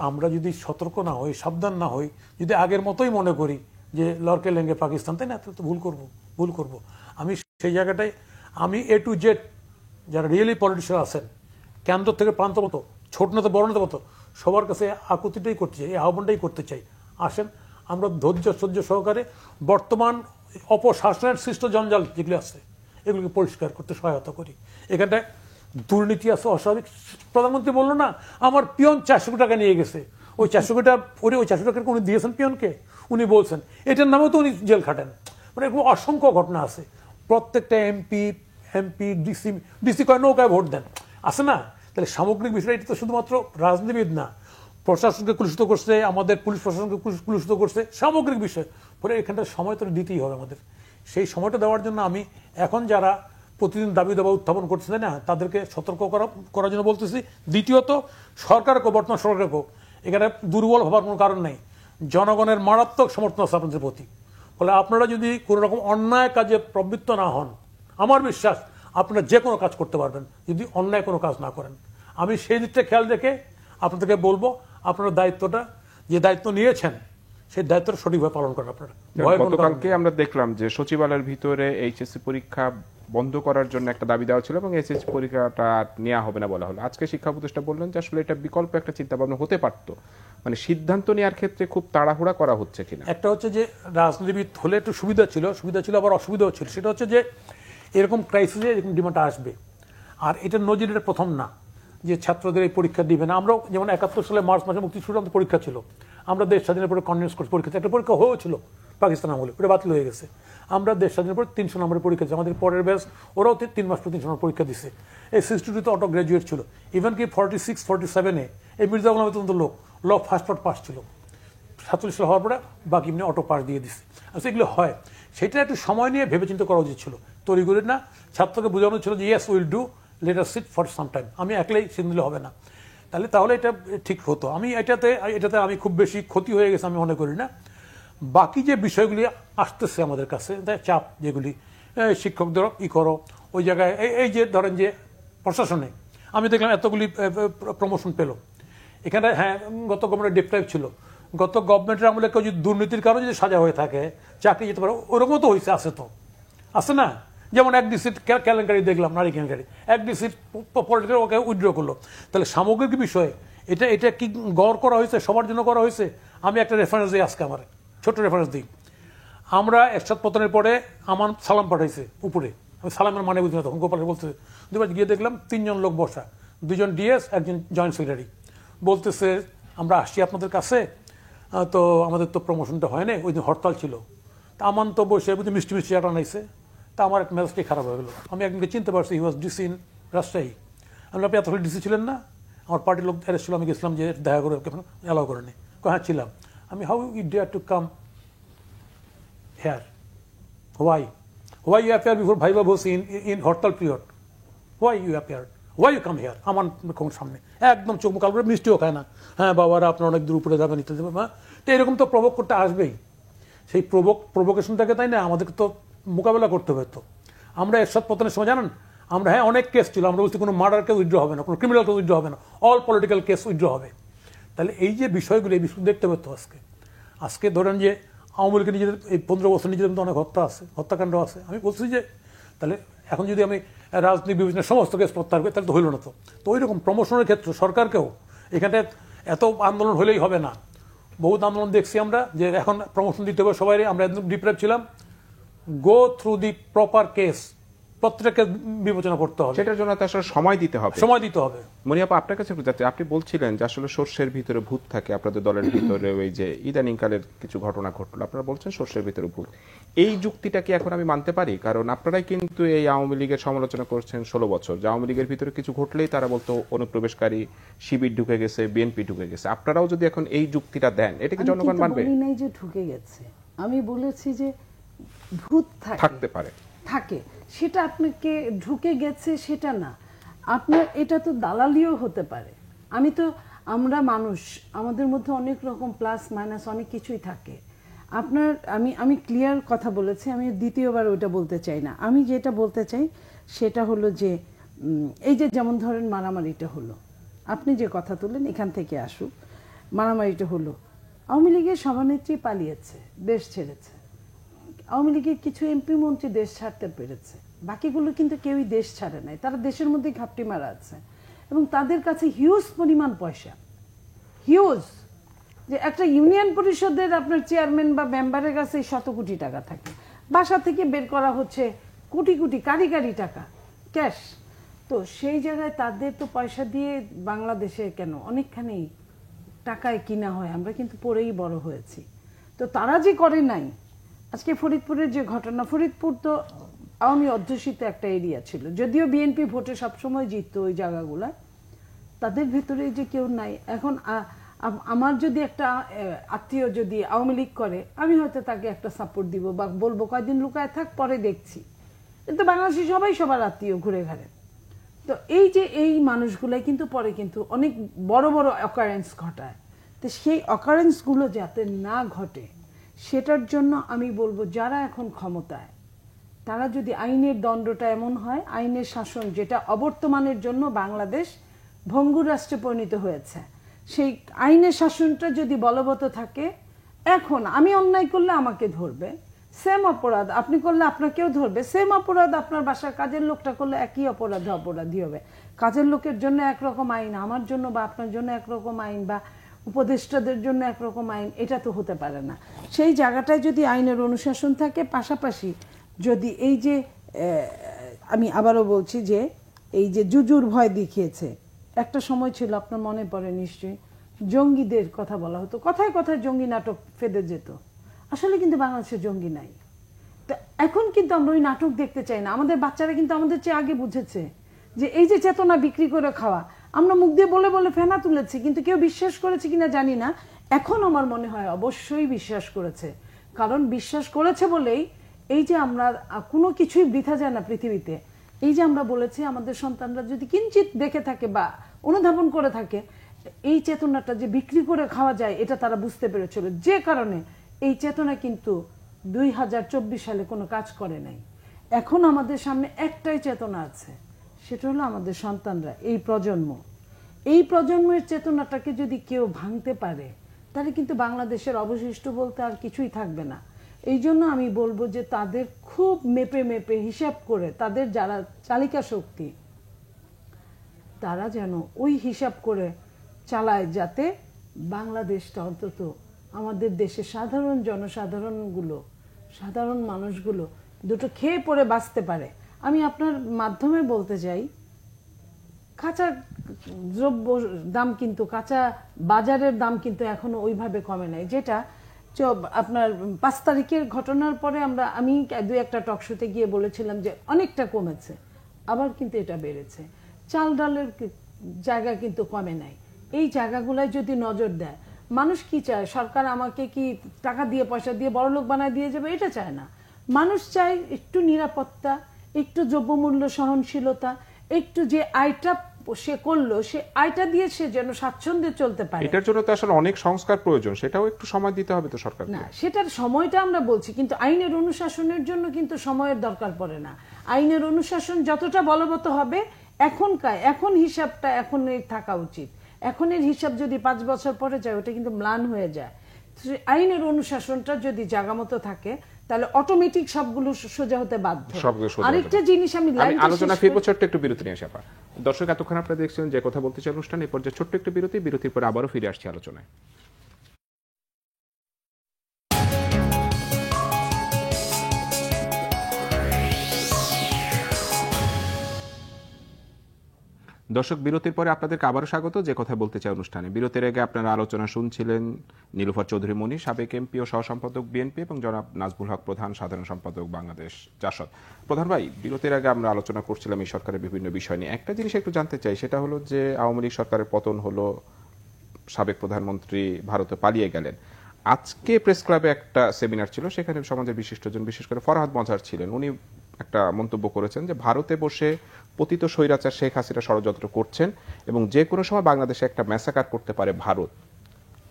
আমরা যদি সতর্ক না হই, সাবধান না হই, যদি আগের মতোই মনে করি যে লড়কে লেঙ্গে পাকিস্তান, তাই না, তো ভুল করব। আমি সেই জায়গাটায় আমি A to Z যারা রিয়েলি পলিটিশিয়ান আছেন, কেন্দ্র থেকে প্রান্ত মতো, ছোট নেতা বড় নেতা মতো, সবার কাছে আকুতিটাই করতে চাই, এই আহ্বানটাই করতে চাই। আসেন আমরা ধৈর্য সহ্য সহকারে বর্তমান অপশাসনের সৃষ্ট জঞ্জাল যেগুলি আছে এগুলিকে পরিষ্কার করতে সহায়তা করি। এখানটায় দুর্নীতি আছে, অস্বাভাবিক। প্রধানমন্ত্রী বললো না আমার পিয়ন 400 কোটি টাকা নিয়ে গেছে, ওই 400 কোটি টাকা, ওই 400 টাকা উনি দিয়েছেন পিয়নকে, উনি বলছেন এটার নামেও তো উনি জেল খাটেন। মানে এরকম অসংখ্য ঘটনা আছে। প্রত্যেকটা এমপি ডিসি কয় নৌকায় ভোট দেন, আছে না? তাহলে সামগ্রিক বিষয়টা এটা তো শুধুমাত্র রাজনীতিবিদ না, প্রশাসনকে কলুষিত করছে, আমাদের পুলিশ প্রশাসনকে কলুষিত করছে, সামগ্রিক বিষয়। ফলে এখানটা সময় তো দিতেই হবে আমাদের। সেই সময়টা দেওয়ার জন্য আমি এখন যারা প্রতিদিন দাবি দাবা উত্থাপন করছে না, তাদেরকে সতর্ক করার জন্য বলতেছি। দ্বিতীয়ত সরকারকেও, বর্তমান সরকারকেও এখানে দুর্বল হবার কোনো কারণ নেই। জনগণের মারাত্মক সমর্থন আছে আপনাদের প্রতি। ফলে আপনারা যদি কোনো রকম অন্যায় কাজে প্রবৃত্ত না হন, আমার বিশ্বাস আপনারা যে কোনো কাজ করতে পারবেন যদি অন্যায় কোনো কাজ না করেন। আমি সেই দিকটা খেয়াল রেখে আপনাদেরকে বলবো, আপনারা দায়িত্বটা, যে দায়িত্ব নিয়েছেন সেই দায়িত্বটা সঠিকভাবে পালন করেন আপনারা। গতকালকে আমরা দেখলাম যে সচিবালয়ের ভিতরে এইচএসসি পরীক্ষা বন্ধ করার জন্য একটা দাবি দেওয়া ছিল এবং এইচএসসি পরীক্ষাটা নেওয়া হবে না বলা হলো। আজকে শিক্ষা উপদেষ্টা বললেন যে আসলে এটা বিকল্প একটা চিন্তা ভাবনা হতে পারত। মানে সিদ্ধান্ত নেওয়ার ক্ষেত্রে খুব তাড়াহুড়া করা হচ্ছে কিনা? একটা হচ্ছে যে রাজনীতিবিদ হলে একটু সুবিধা ছিল, আবার অসুবিধাও ছিল। সেটা হচ্ছে যে এরকম ক্রাইসিসে এরকম ডিমান্ড আসবে। আর এটা নজিরের প্রথম না যে ছাত্রদের এই পরীক্ষা দিবে না। আমরাও যেমন 71 সালে মার্চ মাসে মুক্তি শুরু আমাদের পরীক্ষা ছিল, আমরা দেশ স্বাধীনের পরে কনভিন্স করছি পরীক্ষা, একটা পরীক্ষা হয়েছিল পাকিস্তান আমলে, ওটা বাতিল হয়ে গেছে। আমরা দেশ স্বাধীনের পরে 300 নম্বরের পরীক্ষা দিচ্ছি, আমাদের পরের ব্যাচ ওরাও 3 মাস পর 300 নম্বর পরীক্ষা দিচ্ছে। এই 62 তো অটো গ্রাজুয়েট ছিল, ইভেন কি 46-47-এ এই মির্জা গোলাম আহমেদ লোক ল ফার্স্ট পাস ছিল, 47 সাল হওয়ার পরে বাকি এমনি অটো পাস দিয়ে দিচ্ছে। আচ্ছা এগুলো হয়, সেটা একটু সময় নিয়ে ভেবেচিন্তে করা উচিত ছিল। তৈরি না, ছাত্রকে বোঝানো ছিল যে yes will do, let us sit for some time, আমি একলাই সিদ্ধান্ত নিলে হবে না। তাহলে এটা ঠিক হতো। আমি এটাতে আমি খুব বেশি ক্ষতি হয়ে গেছে আমি মনে করি না। বাকি যে বিষয়গুলি আসতেছে আমাদের কাছে, চাপ যেগুলি, শিক্ষকদের করো ওই জায়গায়, এই যে ধরেন যে প্রশাসনে আমি দেখলাম এতগুলি প্রমোশন পেল এখানে। হ্যাঁ, গত গভর্নমেন্টের ডিপ্রাইভ ছিল, গত গভর্নমেন্টের আমলে কেউ যদি দুর্নীতির কারণে যদি সাজা হয়ে থাকে চাকরি যেতে পারে, ওরকমও তো হয়েছে, আছে না? যেমন এক ডিসিট কেলেঙ্কারি দেখলাম, নারী কেলেঙ্কারি, এক ডিসিট পলিটিক্যাল ওকে উইথড্র করলো। তাহলে সামগ্রিক বিষয়ে এটা কি গড় করা হয়েছে, সবার জন্য করা হয়েছে? আমি একটা রেফারেন্স দিই, আজকে আমার ছোট্ট রেফারেন্স দিই। আমরা এরশাদ পতনের পরে আমার সালাম পাঠাইছে উপরে, আমি সালামের মানে বুঝি না তখন, গোপালের বলতে দুবার গিয়ে দেখলাম 3 জন লোক বসা, 2 জন ডিএস, একজন জয়েন্ট সেক্রেটারি, বলতেছে আমরা আসছি আপনাদের কাছে, তো আমাদের তো প্রমোশনটা হয় না, ওই দিন হরতাল ছিল। তা আমার তো বসে বুঝি মিষ্টি চাটা আনাইছে, তা আমার একটা মেজাজটাই খারাপ হয়ে গেলো। আমি একদিনকে চিনতে পারছি, হি ওয়াজ ডিসি ইন রাজশাহী। আমি আপনি এতক্ষণ ডিসি ছিলেন না? আমার পার্টির লোক অ্যারেস্ট ছিল, আমি গেছিলাম যে দেখা করে অ্যালাউ করেনি। হ্যাঁ ছিলাম। আমি how you dare to come here, why you appear before viva বসি in hartal period, why you appear, why you come here, আমার সামনে একদম চোখ মুখ করে, মিষ্টিও খায় না। হ্যাঁ বাবারা আপনার অনেক দূর উপরে যাবেন, নিতে দেবেন। হ্যাঁ, তো এরকম তো প্রভোগ করতে আসবেই। সেই প্রভোকেশনটাকে, তাই না, আমাদেরকে তো মোকাবেলা করতে হবে। তো আমরা এরশাদ পতনের সময় জানেন আমরা, হ্যাঁ অনেক কেস ছিল, আমরা বলছি কোনো মার্ডার কেস উইথড্র হবে না, কোনো ক্রিমিনাল কেস উইথড্র হবে না, অল পলিটিক্যাল কেস উইথড্র হবে। তাহলে এই যে বিষয়গুলো, এই বিষয়গুলো দেখতে হবে। তো আজকে ধরেন যে আওয়ামী লীগের নিজেদের এই 15 বছর নিজেদের মধ্যে অনেক হত্যাকাণ্ড আছে। আমি বলছি যে তাহলে এখন যদি আমি রাজনীতি বিবেচনার সমস্ত কেস প্রত্যাহার করি তাহলে তো হইল না। তো ওই রকম প্রমোশনের ক্ষেত্রে সরকারকেও এখানে এত আন্দোলন হলেই হবে না। বহুত আন্দোলন দেখছি আমরা যে এখন প্রমোশন দিতে হবে সবাই। আমরা একদম ডিপ্রাইভ ছিলাম, go through the proper case, প্রত্যেককে বিবেচনা করতে হবে। সেটার জন্য আসলে সময় দিতে হবে। মনিয়াপা, আপনার কাছে যাচ্ছে, আপনি বলছিলেন যে আসলে সর্ষের ভিতরে ভূত থাকে, আপনাদের দলের ভিতরে ওই যে ইদানিংকালের কিছু ঘটনা ঘটলো, আপনারা বলছেন সর্ষের ভিতরে ভূত। এই যুক্তিটা কি এখন আমি মানতে পারি? কারণ আপনারাই কিন্তু এই আওয়ামী লীগের সমালোচনা করছেন 16 বছর, যে আওয়ামী লীগের ভিতরে কিছু ঘটলেই তারা বলতো অনুপ্রবেশকারী শিবির ঢুকে গেছে, বিএনপি ঢুকে গেছে। আপনারাও যদি এখন এই যুক্তিটা দেন, এটা কি জনগণ মানবে? আমি নাই যে ঢুকে গেছে, আমি বলেছি যে ভূত থাকতে পারে, থাকে। সেটা আপনাকে ঢুকে গেছে সেটা না, আপনার এটা তো দালালিও হতে পারে। আমরা মানুষ, আমাদের মধ্যে অনেক রকম প্লাস মাইনাস অনেক কিছুই থাকে। আপনার আমি ক্লিয়ার কথা বলেছি, আমি দ্বিতীয়বার ওটা বলতে চাই না। আমি যেটা বলতে চাই সেটা হলো যে এই যে যেমন ধরেন মারামারিটা হলো, আপনি যে কথা তুললেন এখান থেকে আসুক, মারামারিটা হলো, আওয়ামী লীগের সভানেত্রী পালিয়েছে, দেশ ছেড়েছে, আওয়ামী লীগের কিছু এমপি মন্ত্রী দেশ ছাড়তে পেরেছে, বাকিগুলো কিন্তু কেউই দেশ ছাড়ে নাই, তারা দেশের মধ্যে ঘাপটি মারা আছে এবং তাদের কাছে হিউজ পরিমাণ পয়সা, হিউজ, যে একটা ইউনিয়ন পরিষদের আপনার চেয়ারম্যান বা মেম্বারের কাছে শত কোটি টাকা থাকে, বাসা থেকে বের করা হচ্ছে কোটি কোটি কারি কারি টাকা ক্যাশ। তো সেই জায়গায় তাদের তো পয়সা দিয়ে বাংলাদেশে কেন অনেকখানি টাকায় কিনা হয়, আমরা কিন্তু পরেই বড় হয়েছি। তো তারা যে করে নাই, আজকে ফরিদপুরের যে ঘটনা, ফরিদপুর তো আওয়ামী অধ্যুষিত একটা এরিয়া ছিল, যদিও বিএনপি ভোটে সবসময় জিততো ওই জায়গাগুলা, তাদের ভেতরে যে কেউ নাই। এখন আমার যদি একটা আত্মীয় যদি আওয়ামী লীগ করে, আমি হয়তো তাকে একটা সাপোর্ট দিব বা বলবো কয়দিন লুকায় থাক, পরে দেখছি। কিন্তু বাংলাদেশে সবাই সবার আত্মীয় ঘুরে ঘাড়ে। তো এই যে এই মানুষগুলাই কিন্তু পরে কিন্তু অনেক বড় বড় অকারেন্স ঘটায়। তো সেই অকারেন্সগুলো যাতে না ঘটে সেটার জন্য আমি বলবো যারা এখন ক্ষমতায়, তারা যদি আইনের দণ্ডটা এমন হয়, আইনের শাসন যেটা অবর্তমানের জন্য বাংলাদেশ ভঙ্গুর রাষ্ট্রে পরিণত হয়েছে, সেই আইনের শাসনটা যদি বলবৎ থাকে, এখন আমি অন্যায় করলে আমাকে ধরবে, সেম অপরাধ আপনি করলে আপনাকেও ধরবে, সেম অপরাধ আপনার বাসার কাজের লোকটা করলে একই অপরাধী হবে। কাজের লোকের জন্য একরকম আইন, আমার জন্য বা আপনার জন্য একরকম আইন, বা উপদেষ্টাদের জন্য একরকম আইন, এটা তো হতে পারে না। সেই জায়গাটায় যদি আইনের অনুশাসন থাকে, পাশাপাশি যদি এই যে আমি আবারও বলছি যে এই যে জুজুর ভয় দেখিয়েছে, একটা সময় ছিল আপনার মনে পড়ে নিশ্চয়ই, জঙ্গিদের কথা বলা হতো, কথায় কথায় জঙ্গি নাটক ফেদে যেত, আসলে কিন্তু বাংলাদেশে জঙ্গি নাই। তো এখন কিন্তু আমরা ওই নাটক দেখতে চাই না। আমাদের বাচ্চারা কিন্তু আমাদের চেয়ে আগে বুঝেছে যে এই যে চেতনা বিক্রি করে খাওয়া, আমরা মুখ দিয়ে বলে বলে ফেনা তুলেছি, কিন্তু কেউ বিশ্বাস করেছে কিনা জানি না। এখন আমার মনে হয় অবশ্যই বিশ্বাস করেছে, কারণ বিশ্বাস করেছে বলেই এই যে আমরা কোনো কিছুই বৃথা যায় না পৃথিবীতে। এই যে আমরা বলেছি আমাদের সন্তানরা যদি কিঞ্চিত দেখে থাকে বা অনুধাবন করে থাকে, এই চেতনাটা যে বিক্রি করে খাওয়া যায় এটা তারা বুঝতে পেরেছিল, যে কারণে এই চেতনা কিন্তু 2024 সালে কোনো কাজ করে নাই। এখন আমাদের সামনে একটাই চেতনা আছে, সেটা হলো আমাদের সন্তানরা, এই প্রজন্ম। এই প্রজন্মের চেতনাটাকে যদি কেউ ভাঙতে পারে, তাহলে কিন্তু বাংলাদেশের অবশিষ্ট বলতে আর কিছুই থাকবে না। এই জন্য আমি বলবো যে তাদের খুব মেপে মেপে হিসাব করে, তাদের যারা চালিকা শক্তি, তারা যেন ওই হিসাব করে চালায়, যাতে বাংলাদেশটা অন্তত আমাদের দেশের সাধারণ জনসাধারণগুলো, সাধারণ মানুষগুলো দুটো খেয়ে পরে বাঁচতে পারে। আমি আপনার মাধ্যমে বলতে চাই, কাঁচা দ্রব্য দাম কিন্তু, কাঁচা বাজারের দাম কিন্তু এখনো ওইভাবে কমে নাই, যেটা আপনার 5 তারিখের ঘটনার পরে আমি 2-1টা টক শোতে গিয়ে বলেছিলাম যে অনেকটা কমেছে, আবার কিন্তু এটা বেড়েছে। চাল ডালের জায়গা কিন্তু কমে নাই। এই জায়গাগুলোয় যদি নজর দেয়, মানুষ কি চায়, সরকার আমাকে কি টাকা দিয়ে পয়সা দিয়ে বড়লোক বানায় দিয়ে যাবে, এটা চায় না। মানুষ চায় একটু নিরাপত্তা, একটু দ্রব্যমূল্য সহনশীলতা, একটু যে আয়টা সে করলো সে আয়টা দিয়ে সে যেন স্বাচ্ছন্দ্যে চলতে পারে। এটার জন্য তো আসলে অনেক সংস্কার প্রয়োজন, সেটাও একটু সময় দিতে হবে তো সরকার। না, সেটার সময়টা আমরা বলছি, কিন্তু আইনের অনুশাসনের জন্য কিন্তু সময়ের দরকার পড়ে না। আইনের অনুশাসন যতটা বলবৎ হবে, এখন হিসাবটা এখনই থাকা উচিত। এখনের হিসাব যদি 5 বছর পরে যায়, ওটা কিন্তু ম্লান হয়ে যায়। আইনের অনুশাসনটা যদি জায়গামতো থাকে, তাহলে অটোমেটিক সবগুলো সোজা হতে বাধ্য। আরেকটা জিনিস আমি আলোচনা ফিরবো, ছোট্ট একটু বিরতি নিয়ে আসা। দর্শক, এতক্ষণ আপনারা দেখছেন যে কথা বলতে চাই অনুষ্ঠান। এই পর্যায়ে ছোট্ট একটু বিরতি, বিরতির পরে আবারও ফিরে আসছি আলোচনায়। দর্শক, বিরতির পরে আপনাদেরকে আবারও স্বাগত যে কথা বলতে চাই অনুষ্ঠানে। বিরতির আগে আপনারা আলোচনা শুনছিলেন নীলুফার চৌধুরী মনি, সাবেক এমপি ও সহসম্পাদক বিএনপি, এবং জনাব নাজবুল হক প্রধান, সাধারণ সম্পাদক বাংলাদেশ জাসদ। প্রধান ভাই, বিরতির আগে আমরা আলোচনা করছিলাম এই সরকারের বিভিন্ন বিষয় নিয়ে। একটা জিনিস একটু জানতে চাই, সেটা হলো যে আওয়ামী লীগ সরকারের পতন হলো, সাবেক প্রধানমন্ত্রী ভারতে পালিয়ে গেলেন। আজকে প্রেস ক্লাবে একটা সেমিনার ছিল, সেখানে সমাজের বিশিষ্টজন, বিশেষ করে ফরহাদ মজহার ছিলেন। উনি একটা মন্তব্য করেছেন যে ভারতে বসে পতিত স্বৈরাচার শেখ হাসিনা ষড়যন্ত্র করছেন এবং যে কোনো সময় বাংলাদেশে একটা ম্যাসাকার করতে পারে ভারত।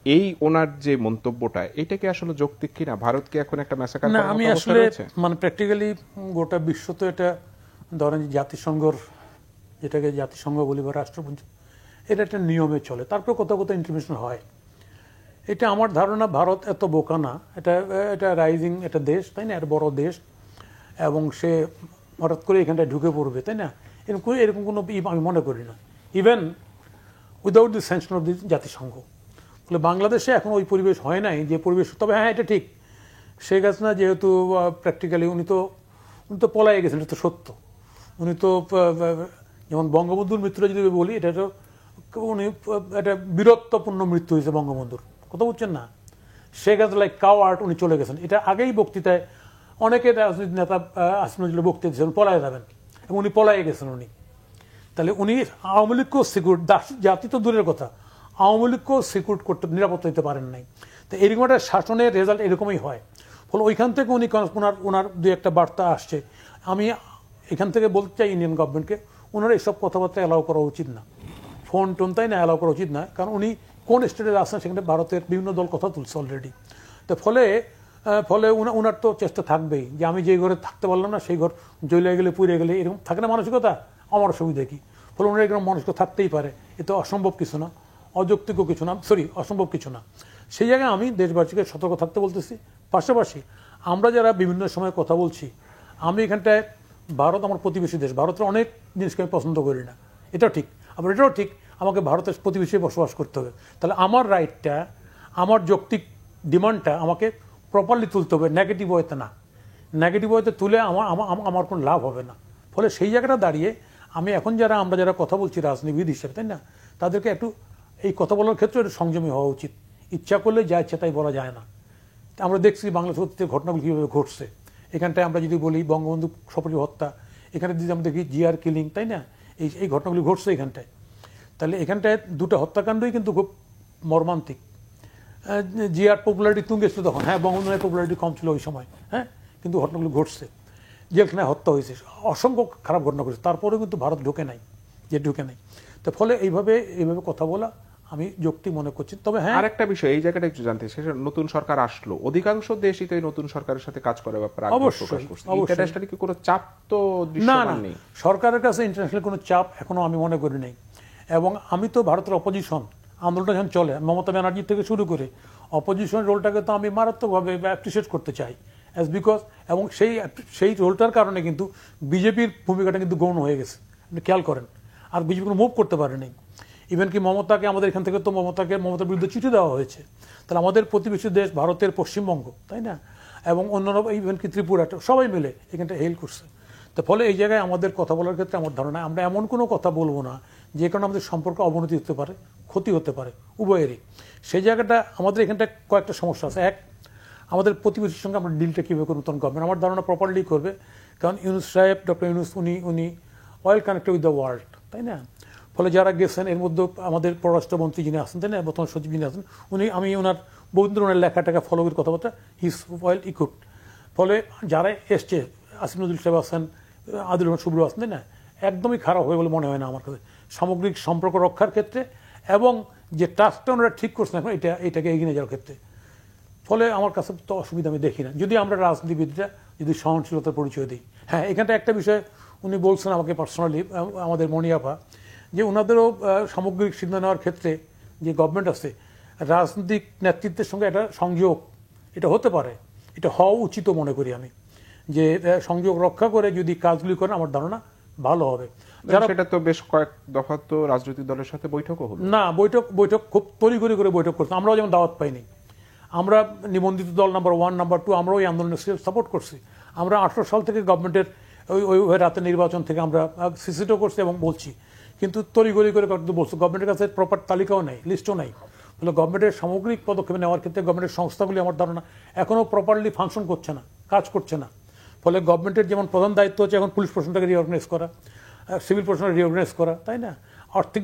এই ওনার যে মন্তব্যটা এটা কি আসলে যৌক্তিক কিনা? ভারতকে এখন একটা ম্যাসাকার না, করার আমি মতো অবস্থা আসলে রয়েছে? মানে প্র্যাকটিক্যালি গোটা বিশ্ব তো এটা ধরেন যে জাতিসংঘর, যেটাকে জাতিসংঘ বলি বা রাষ্ট্রপুঞ্জ, এটা একটা নিয়মে চলে, তারপর কোথাও কোথাও ইন্টারভেনশন হয়। এটা আমার ধারণা ভারত এত বোকা না, এটা এটা রাইজিং একটা দেশ, তাই না, এর বড় দেশ, এবং সে হঠাৎ করে এখানটায় ঢুকে পড়বে, তাই না, এরকম কোনো আমি মনে করি না, even without the sanction of the জাতিসংঘ। ফলে বাংলাদেশে এখন ওই পরিবেশ হয় নাই যে পরিবেশ, তবে হ্যাঁ এটা ঠিক, শেখ হাসিনা যেহেতু প্র্যাকটিক্যালি উনি তো পলায়ে গেছেন, এটা তো সত্য। উনি তো যেমন বঙ্গবন্ধুর মৃত্যুটা যদি বলি, এটা তো উনি একটা বীরত্বপূর্ণ মৃত্যু হয়েছে বঙ্গবন্ধুর, কথা বুঝছেন না। শেখ হাসিনা লাইক কাওয়ার্ড, উনি চলে গেছেন। এটা আগেই বক্তৃতায় অনেকে রাজনীতি নেতা আসিফ নজরুল বক্তৃতা দিয়েছেন পলায়ে যাবেন, এবং উনি পলায়ে গেছেন। উনি তাহলে উনি আওয়ামী লীগকেও সিকিউর, জাতি তো দূরের কথা, আওয়ামী লীগকেও সিকিউর করতে, নিরাপত্তা দিতে পারেন নাই। তো এরকম একটা শাসনের রেজাল্ট এরকমই হয়। ফলে ওইখান থেকে উনি ওনার দু একটা বার্তা আসছে। আমি এখান থেকে বলতে চাই ইন্ডিয়ান গভর্নমেন্টকে, ওনার এইসব কথাবার্তা অ্যালাউ করা উচিত না, ফোন টোন তাই না অ্যালাউ করা উচিত না। কারণ উনি কোন স্টেটে আসছেন সেখানে ভারতের বিভিন্ন দল কথা তুলছে অলরেডি। তো ফলে ওনার তো চেষ্টা থাকবেই যে আমি যে ঘরে থাকতে পারলাম না সেই ঘর জ্বলে গেলে পুড়ে গেলে, এরকম থাকে না মানসিকতা, আমার সুবিধা কি। ফলে ওনার এরকম মানসিকতা থাকতেই পারে, এ তো অসম্ভব কিছু না, অযৌক্তিক কিছু না, অসম্ভব কিছু না। সেই জায়গায় আমি দেশবাসীকে সতর্ক থাকতে বলতেছি। পাশাপাশি আমরা যারা বিভিন্ন সময় কথা বলছি, আমি এখানটায়, ভারত আমার প্রতিবেশী দেশ, ভারতের অনেক জিনিসকে আমি পছন্দ করি না, এটাও ঠিক। আবার এটাও ঠিক আমাকে ভারতের প্রতিবেশী বসবাস করতে হবে। তাহলে আমার রাইটটা, আমার যৌক্তিক ডিমান্ডটা আমাকে প্রপারলি তুলতে হবে, নেগেটিভ ওয়েতে না। নেগেটিভ ওয়েতে তুলে আমার কোনো লাভ হবে না। ফলে সেই জায়গাটা দাঁড়িয়ে আমি এখন আমরা যারা কথা বলছি রাজনীতিবিদ হিসেবে, তাই না, তাদেরকে একটু এই কথা বলার ক্ষেত্রে একটু সংযমী হওয়া উচিত। ইচ্ছা করলে যা ইচ্ছা তাই বলা যায় না। আমরা দেখছি বাংলাদেশ অতীতের ঘটনাগুলো কীভাবে ঘটছে। এখানটায় আমরা যদি বলি বঙ্গবন্ধু সপরিবারে হত্যা, এখানে যদি আমরা দেখি জিআর কিলিং, তাই না, এই ঘটনাগুলি ঘটছে এখানটায়। তাহলে এখানটায় দুটো হত্যাকাণ্ডই কিন্তু খুব মর্মান্তিক। জিআর পপুলারিটি তুঙ্গে ছিল তখন, হ্যাঁ, বঙ্গবন্ধুর পপুলারিটি কম ছিল ওই সময়, হ্যাঁ, কিন্তু ঘটনাগুলো ঘটছে, জেলখানায় হত্যা হয়েছে, অসংখ্য খারাপ ঘটনা ঘটেছে, তারপরেও কিন্তু ভারত ঢোকে নাই। তো ফলে এইভাবে কথা বলা আমি যৌক্তিক মনে করছি। তবে হ্যাঁ, আরেকটা বিষয় এই জায়গাটা একটু জানতে চাই, নতুন সরকার আসলো, অধিকাংশ দেশই তো এই নতুন সরকারের সাথে কাজ করার ব্যাপারে আগ্রহ প্রকাশ করছে। ইন্টারন্যাশনালি কি কোনো চাপ তো দৃশ্যমান নেই? সরকারের কাছে ইন্টারন্যাশনাল কোনো চাপ এখনো আমি মনে করি নেই। এবং আমি তো ভারতের অপোজিশন, আন্দোলনটা যখন চলে মমতা ব্যানার্জি থেকে শুরু করে, অপোজিশন রোলটাকে তো আমি মারাত্মকভাবে অ্যাপ্রিসিয়েট করতে চাই, বিকজ এবং সেই রোলটার কারণে কিন্তু বিজেপির ভূমিকাটা কিন্তু গৌণ হয়ে গেছে, আপনি খেয়াল করেন। আর বিজেপি কোনো মুভ করতে পারেনি। ইভেন কি মমতাকে, আমাদের এখান থেকে তো মমতার বিরুদ্ধে চিঠি দেওয়া হয়েছে। তাহলে আমাদের প্রতিবেশী দেশ ভারতের পশ্চিমবঙ্গ, তাই না, এবং অন্যান্য ইভেন কি ত্রিপুরা, সবাই মিলে এখানটা হেল্প করছে। তো ফলে এই জায়গায় আমাদের কথা বলার ক্ষেত্রে আমার ধারণা, আমরা এমন কোনো কথা বলবো না যে কারণে আমাদের সম্পর্ক অবনতি হতে পারে, ক্ষতি হতে পারে উভয়েরই। সেই জায়গাটা আমাদের এখানটা কয়েকটা সমস্যা আছে। এক, আমাদের প্রতিবেশীর সঙ্গে আমরা ডিলটা কীভাবে করবো নতুন গভর্নমেন্ট, আমার ধারণা প্রপারলি করবে। কারণ ইউনুস সাহেব, ডক্টর ইউনুস, উনি well connected with the world, তাই না। ফলে যারা গেছেন এর মধ্যে আমাদের পররাষ্ট্রমন্ত্রী যিনি আছেন, তাই না, বর্তমান সচিব যিনি আছেন, আমি ওনার বহুদিন ধরে ওনার লেখাটাকে ফলো করে কথাবার্তা, হিজ ওয়েল ইকুইপড। ফলে যারা এসছে, আসিফ নজরুল সাহেব আছেন, আদিল রহমান শুভ্র আছেন, তাই না, একদমই খারাপ হবে বলে মনে হয় না আমার কাছে সামগ্রিক সম্পর্ক রক্ষার ক্ষেত্রে, এবং যে টাস্কটা ওনারা ঠিক করছেন এখন এটাকে এগিয়ে নিয়ে যাওয়ার ক্ষেত্রে। ফলে আমার কাছে তো অসুবিধা আমি দেখি না, যদি আমরা রাজনীতিবিদরা যদি সহনশীলতার পরিচয় দিই। হ্যাঁ, এখানটা একটা বিষয় উনি বলছেন আমাকে পার্সোনালি, আমাদের মনিয়াপা, যে ওনাদেরও সামগ্রিক সিদ্ধান্ত নেওয়ার ক্ষেত্রে যে গভর্নমেন্ট আছে, রাজনৈতিক নেতৃত্বের সঙ্গে একটা সংযোগ এটা হতে পারে, এটা হওয়া উচিত মনে করি আমি, যে সংযোগ রক্ষা করে যদি কাজগুলি করেন আমার ধারণা ভালো হবে। সেটা তো বেশ কয়েক দফা তো রাজনৈতিক দলের সাথে বৈঠকও হলো না, বৈঠক খুব তড়িঘড়ি করে বৈঠক করছে, আমরাও যেমন দাওয়াত পাইনি। আমরা নিবন্ধিত দল নাম্বার 1, নাম্বার 2 আমরাও এই আন্দোলনের সাপোর্ট করছি। আমরা 18 সাল থেকে গভর্নমেন্টের ওই রাতের নির্বাচন থেকে আমরা সিসিটিও করছি এবং বলছি, কিন্তু তড়িঘড়ি করে বলছি। গভর্নমেন্টের কাছে প্রপার তালিকাও নেই, লিস্টও নাই। ফলে গভর্নমেন্টের সামগ্রিক পদক্ষেপ নেওয়ার ক্ষেত্রে গভর্নমেন্টের সংস্থাগুলি আমার ধারণা এখনও প্রপারলি ফাংশন করছে না, কাজ করছে না। ফলে গভর্নমেন্টের যেমন প্রধান দায়িত্ব হচ্ছে এখন পুলিশ প্রশাসনটাকে রিঅর্গানাইজ করা, সিভিল প্রশাসনকে রিঅর্গানাইজ করা, তাই না, আর্থিক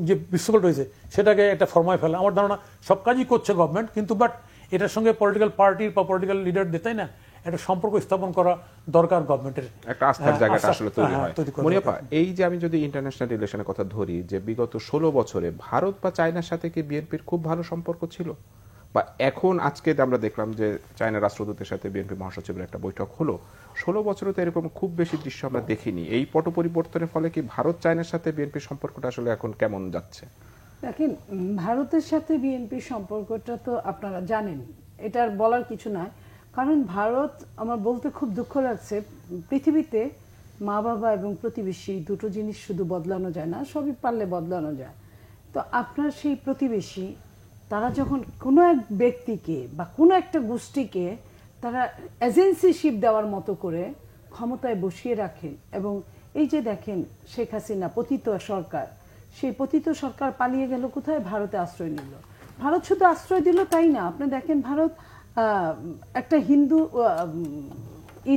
যে বিশ্বকট রয়েছে সেটাকে একটা ফরমায় ফেলা। আমার ধারণা সব কাজই করছে গভর্নমেন্ট, কিন্তু বাট এটার সঙ্গে পলিটিক্যাল পার্টির বা পলিটিক্যাল লিডারদের, তাই না, একটা সম্পর্ক স্থাপন করা দরকার গভর্নমেন্টের। একটা আস্থার জায়গাটা আসলে তৈরি হয়। করা মনিয়াপা, দরকার। এই যে আমি যদি ইন্টারন্যাশনাল রিলেশনের কথা ধরি, যে বিগত 16 বছরে ভারত বা চায়নার সাথে কি বিএনপির খুব ভালো সম্পর্ক ছিল? বা এখন আজকে আমরা দেখলাম যে চায়না রাষ্ট্রদূতের সাথে বিএনপি মহাসচিবের একটা বৈঠক হলো, 16 বছরে তো এরকম খুব বেশি দৃশ্য আমরা দেখিনি। এই পট পরিবর্তনের ফলে কি ভারত চায়নার সাথে বিএনপির সম্পর্কটা আসলে এখন কেমন যাচ্ছে? দেখেন, ভারতের সাথে বিএনপির সম্পর্কটা তো আপনারা জানেন, এটার বলার কিছু নয়। কারণ ভারত, আমার বলতে খুব দুঃখ লাগছে, পৃথিবীতে মা বাবা এবং প্রতিবেশী দুটো জিনিস শুধু বদলানো যায় না, সবই পারলে বদলানো যায়। তো আপনার সেই প্রতিবেশী, তারা যখন কোনো এক ব্যক্তিকে বা কোনো একটা গোষ্ঠীকে তারা এজেন্সিশিপ দেওয়ার মতো করে ক্ষমতায় বসিয়ে রাখেন, এবং এই যে দেখেন শেখ হাসিনা পতিত সরকার, সেই পতিত সরকার পালিয়ে গেল কোথায়? ভারতে আশ্রয় নিল। ভারত শুধু আশ্রয় দিল তাই না, আপনি দেখেন ভারত একটা হিন্দু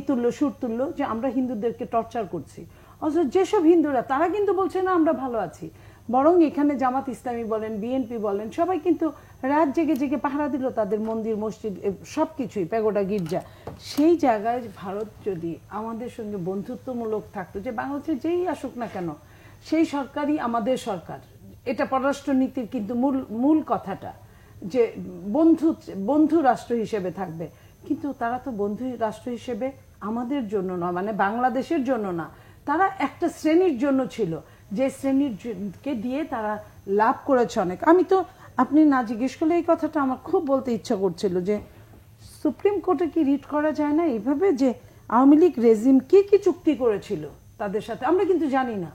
তুলল, সুর তুলল যে আমরা হিন্দুদেরকে টর্চার করছি। অথচ যেসব হিন্দুরা, তারা কিন্তু বলছে না আমরা ভালো আছি, বরং এখানে জামাত ইসলামী বলেন, বিএনপি বলেন, সবাই কিন্তু রাত জেগে জেগে পাহারা দিল তাদের মন্দির, মসজিদ, সবকিছুই, প্যাগোডা, গির্জা। সেই জায়গায় ভারত যদি আমাদের সঙ্গে বন্ধুত্বমূলক থাকতো, যে বাংলাদেশে যেই আসুক না কেন সেই সরকারই আমাদের সরকার, এটা পররাষ্ট্রনীতির কিন্তু মূল কথাটা, যে বন্ধু রাষ্ট্র হিসেবে থাকবে। কিন্তু তারা তো বন্ধু রাষ্ট্র হিসেবে আমাদের জন্য না, মানে বাংলাদেশের জন্য না, তারা একটা শ্রেণীর জন্য ছিল, যে শ্রেণীকে দিয়ে তারা লাভ করেছে অনেক। আমি তো, আপনি না জিজ্ঞেস করলে এই কথাটা আমার খুব বলতে ইচ্ছা করছিল, যে সুপ্রিম কোর্টে কি রিট করা যায় না এইভাবে, যে আওয়ামী লীগ রেজিম কি কি চুক্তি করেছিল তাদের সাথে, আমরা কিন্তু জানি না।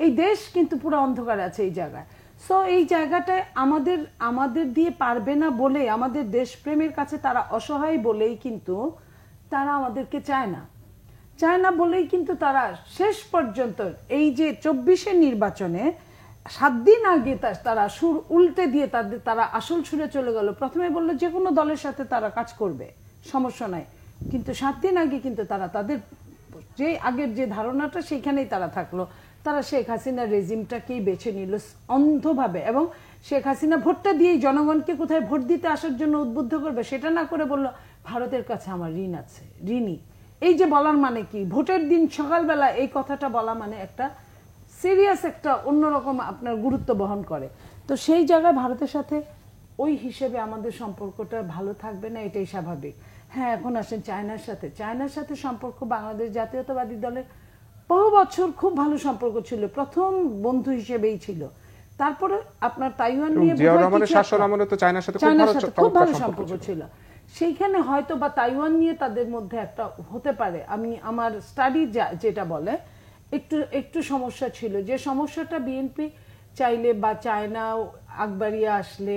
এই দেশ কিন্তু পুরো অন্ধকার আছে এই জায়গায়। সো এই জায়গাটায় আমাদের দিয়ে পারবে না বলে, আমাদের দেশপ্রেমের কাছে তারা অসহায় বলেই কিন্তু তারা আমাদেরকে চায় না বলেই কিন্তু তারা শেষ পর্যন্ত এই যে 24-এর নির্বাচনে 7 দিন আগে তারা সুর উল্টে দিয়ে তারা আসল সুরে চলে গেল। প্রথমে বললো যে কোনো দলের সাথে তারা কাজ করবে, সমস্যা নাই, কিন্তু 7 দিন আগে কিন্তু তারা তাদের যে আগের যে ধারণাটা সেখানেই তারা থাকলো। তারা শেখ হাসিনার রেজিমটাকেই বেছে নিল অন্ধভাবে, এবং শেখ হাসিনা ভোটটা দিয়েই জনগণকে কোথায় ভোট দিতে আসার জন্য উদ্বুদ্ধ করবে সেটা না করে বলল ভারতের কাছে আমার ঋণ আছে, ঋণী। এই যে বলার মানে কি, ভোটের দিন সকালবেলা এই কথাটা বলা মানে একটা সিরিয়াস, একটা অন্যরকম আপনার গুরুত্ব বহন করে। তো সেই জায়গায় ভারতের সাথে ওই হিসেবে আমাদের সম্পর্কটা ভালো থাকবে না, এটাই স্বাভাবিক। হ্যাঁ, এখন আসেন চায়নার সাথে সম্পর্ক বাংলাদেশ জাতীয়তাবাদী দলের বহু বছর খুব ভালো সম্পর্ক ছিল, প্রথম বন্ধু হিসেবেই ছিল। তারপরে আপনার তাইওয়ান নিয়ে শাসন আমলে তো চায়নার সাথে খুব ভালো সম্পর্ক ছিল, সেইখানে হয়তো বা তাইওয়ান নিয়ে তাদের মধ্যে একটা হতে পারে, আমি আমার স্টাডি যেটা বলে একটু সমস্যা ছিল, যে সমস্যাটা বিএনপি চাইলে বা চায়না আকবরিয়া আসলে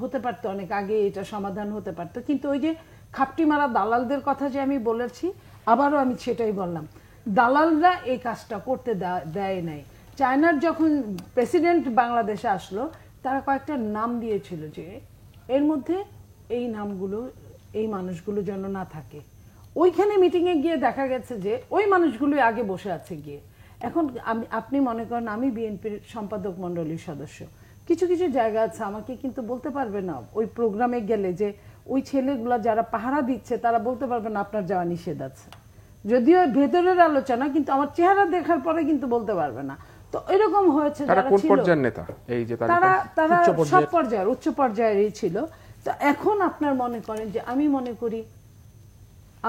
হতে পারতো, অনেক আগে এটা সমাধান হতে পারতো। কিন্তু ওই যে খাপটি মারা দালালদের কথা যে আমি বলেছি, আবারও আমি সেটাই বললাম, দালালরা এই কাজটা করতে দেয় নাই। চায়নার যখন প্রেসিডেন্ট বাংলাদেশে আসলো, তারা কয়েকটা নাম দিয়েছিল যে এর মধ্যে এই নামগুলো, এই মানুষগুলো যেন না থাকে। ওইখানে মিটিংয়ে গিয়ে দেখা গেছে যে ওই মানুষগুলোই আগে বসে আছে গিয়ে। এখন আপনি মনে করেন আমি বিএনপির সম্পাদক মণ্ডলীর সদস্য, কিছু কিছু জায়গা আছে আমাকে কিন্তু বলতে পারবে না ওই প্রোগ্রামে গেলে, যে ওই ছেলেগুলা যারা পাহারা দিচ্ছে তারা বলতে পারবে না আপনার যাওয়া নিষেধ আছে, যদিও ভেতরের আলোচনা, কিন্তু আমার চেহারা দেখার পরে কিন্তু বলতে পারবে না। তো এরকম হয়েছে, তারা সব পর্যায়ের, উচ্চ পর্যায়েরই ছিল। তো এখন আপনার মনে করেন যে আমি মনে করি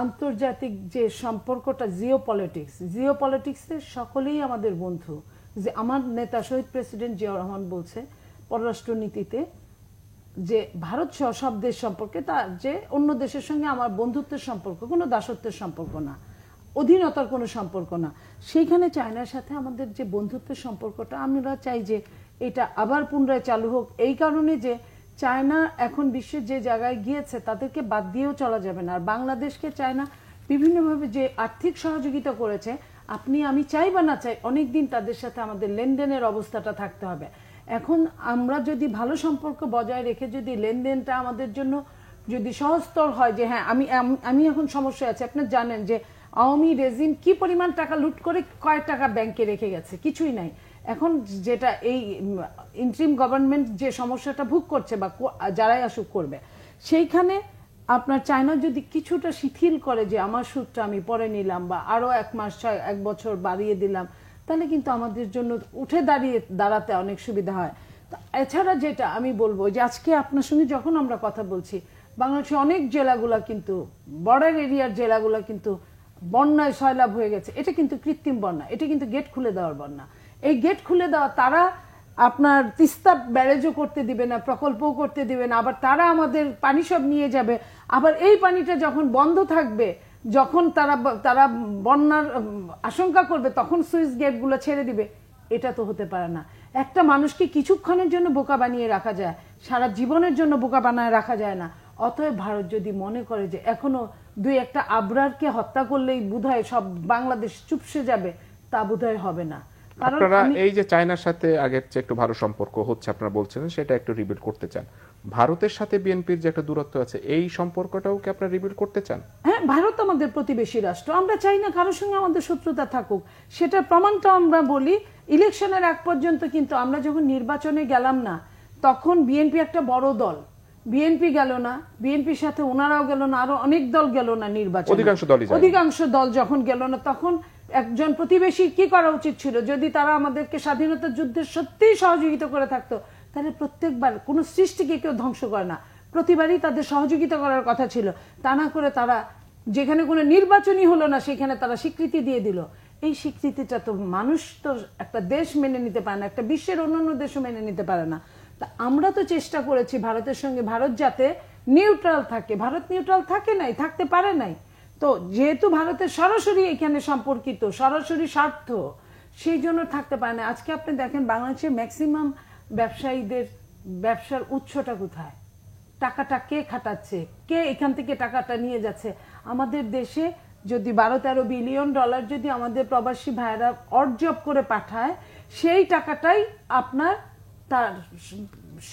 আন্তর্জাতিক যে সম্পর্কটা, জিওপলিটিক্সে সকলেই আমাদের বন্ধু। যে আমার নেতা শহীদ প্রেসিডেন্ট জিয়াউর রহমান বলছে পররাষ্ট্রনীতিতে যে ভারত সহ সব দেশ সম্পর্কে, তার যে অন্য দেশের সঙ্গে আমার বন্ধুত্বের সম্পর্ক, কোনো দাসত্বের সম্পর্ক না, অধীনতার কোনো সম্পর্ক না। সেইখানে চায়নার সাথে আমাদের যে বন্ধুত্বের সম্পর্কটা, আমরা চাই যে এটা আবার পুনরায় চালু হোক, এই কারণে যে চায়না এখন বিশ্বের যে জায়গায় গিয়েছে তাদেরকে বাদ দিয়েও চলা যাবে না। আর বাংলাদেশকে চায়না বিভিন্নভাবে যে আর্থিক সহযোগিতা করেছে, আপনি আমি চাই বা না চাই, অনেকদিন তাদের সাথে আমাদের লেনদেনের অবস্থাটা থাকতে হবে। এখন আমরা যদি ভালো সম্পর্ক বজায় রেখে যদি লেনদেনটা আমাদের জন্য যদি সহজতর হয়, যে হ্যাঁ আমি এখন সমস্যা আছে, আপনি জানেন যে আওয়ামী রেজিম কি পরিমাণ টাকা লুট করে কয় টাকা ব্যাংকে রেখে গেছে, কিছুই নাই। এখন যেটা এই ইন্টারিম গভর্নমেন্ট যে সমস্যাটা ভোগ করছে বা যারাই আসুক করবে, সেইখানে আপনার চায়না যদি কিছুটা শিথিল করে যে আমার সুদটা আমি পরে নিলাম বা আরো 1 মাস 1 বছর বাড়িয়ে দিলাম, তাহলে কিন্তু আমাদের জন্য উঠে দাঁড়াতে অনেক সুবিধা হয়। এছাড়া যেটা আমি বলবো যে আজকে আপনার সঙ্গে যখন আমরা কথা বলছি, বাংলাদেশের অনেক জেলাগুলা কিন্তু, বর্ডার এরিয়ার জেলাগুলা কিন্তু বন্যায় সয়লাভ হয়ে গেছে। এটা কিন্তু কৃত্রিম বন্যা, এটা কিন্তু গেট খুলে দেওয়ার বন্যা। এই গেট খুলে দেওয়া, তারা আপনার তিস্তা ব্যারেজও করতে দিবে না, প্রকল্পও করতে দিবে না, আবার তারা আমাদের পানি সব নিয়ে যাবে। আবার এই পানিটা যখন বন্ধ থাকবে, যখন তারা বন্যার আশঙ্কা করবে, তখন সুইচ গেটগুলো ছেড়ে দিবে। এটা তো হতে পারে না। একটা মানুষকে কিছুক্ষণের জন্য বোকা বানিয়ে রাখা যায়, সারা জীবনের জন্য বোকা বানায় রাখা যায় না। অতএব ভারত যদি মনে করে যে এখনো 2-1টা আবরারকে হত্যা করলেই বোধহয় সব বাংলাদেশ চুপসে যাবে, তা বোধহয় হবে না। আপনারা এই যে চায়নার সাথে আগের চেয়ে একটু ভালো সম্পর্ক হচ্ছে আপনারা বলছেন, সেটা একটু রিবিল্ড করতে চান। ভারতের সাথে বিএনপির যে একটা দূরত্ব আছে, এই সম্পর্কটাও কি আপনারা রিবিল্ড করতে চান? হ্যাঁ, ভারত আমাদের প্রতিবেশী রাষ্ট্র, আমরা চাই না কারোর সঙ্গে আমাদের শত্রুতা থাকুক। সেটার প্রমাণটা আমরা বলি, ইলেকশনের আগ পর্যন্ত কিন্তু আমরা যখন নির্বাচনে গেলাম না, তখন বিএনপি একটা বড় দল, বিএনপি গেল না, বিএনপির সাথে ওনারাও গেল না, আরো অনেক দল গেল না নির্বাচনে, অধিকাংশ দল যখন গেল না, তখন একজন প্রতিবেশী কি করা উচিত ছিল? যদি তারা আমাদেরকে স্বাধীনতা যুদ্ধে সত্যিই সহযোগিতা করে থাকতো, তাহলে প্রত্যেকবার কোন সৃষ্টিকে কেউ ধ্বংস করে না, প্রতিবারই তাদের সহযোগিতা করার কথা ছিল। তা না করে তারা যেখানে কোনো নির্বাচনই হলো না, সেখানে তারা স্বীকৃতি দিয়ে দিল। এই স্বীকৃতিটা তো মানুষ তো একটা দেশ মেনে নিতে পারে না, একটা বিশ্বের অন্যান্য দেশও মেনে নিতে পারে না। তা আমরা তো চেষ্টা করেছি ভারতের সঙ্গে ভারত যাতে নিউট্রাল থাকে। ভারত নিউট্রাল থাকে নাই, থাকতে পারে নাই। তো যেহেতু ভারতের সরাসরি এখানে সম্পর্কিত, সরাসরি স্বার্থ, সেই জন্য থাকতে পারে না। আজকে আপনি দেখেন বাংলাদেশের ম্যাক্সিমাম ব্যবসায়ীদের ব্যবসার উৎসটা কোথায়? টাকাটা কে খাটাচ্ছে? কে এখান থেকে টাকাটা নিয়ে যাচ্ছে? আমাদের দেশে যদি 12-13 বিলিয়ন ডলার যদি আমাদের প্রবাসী ভাইয়েরা অর্জব করে পাঠায়, সেই টাকাটাই আপনার তার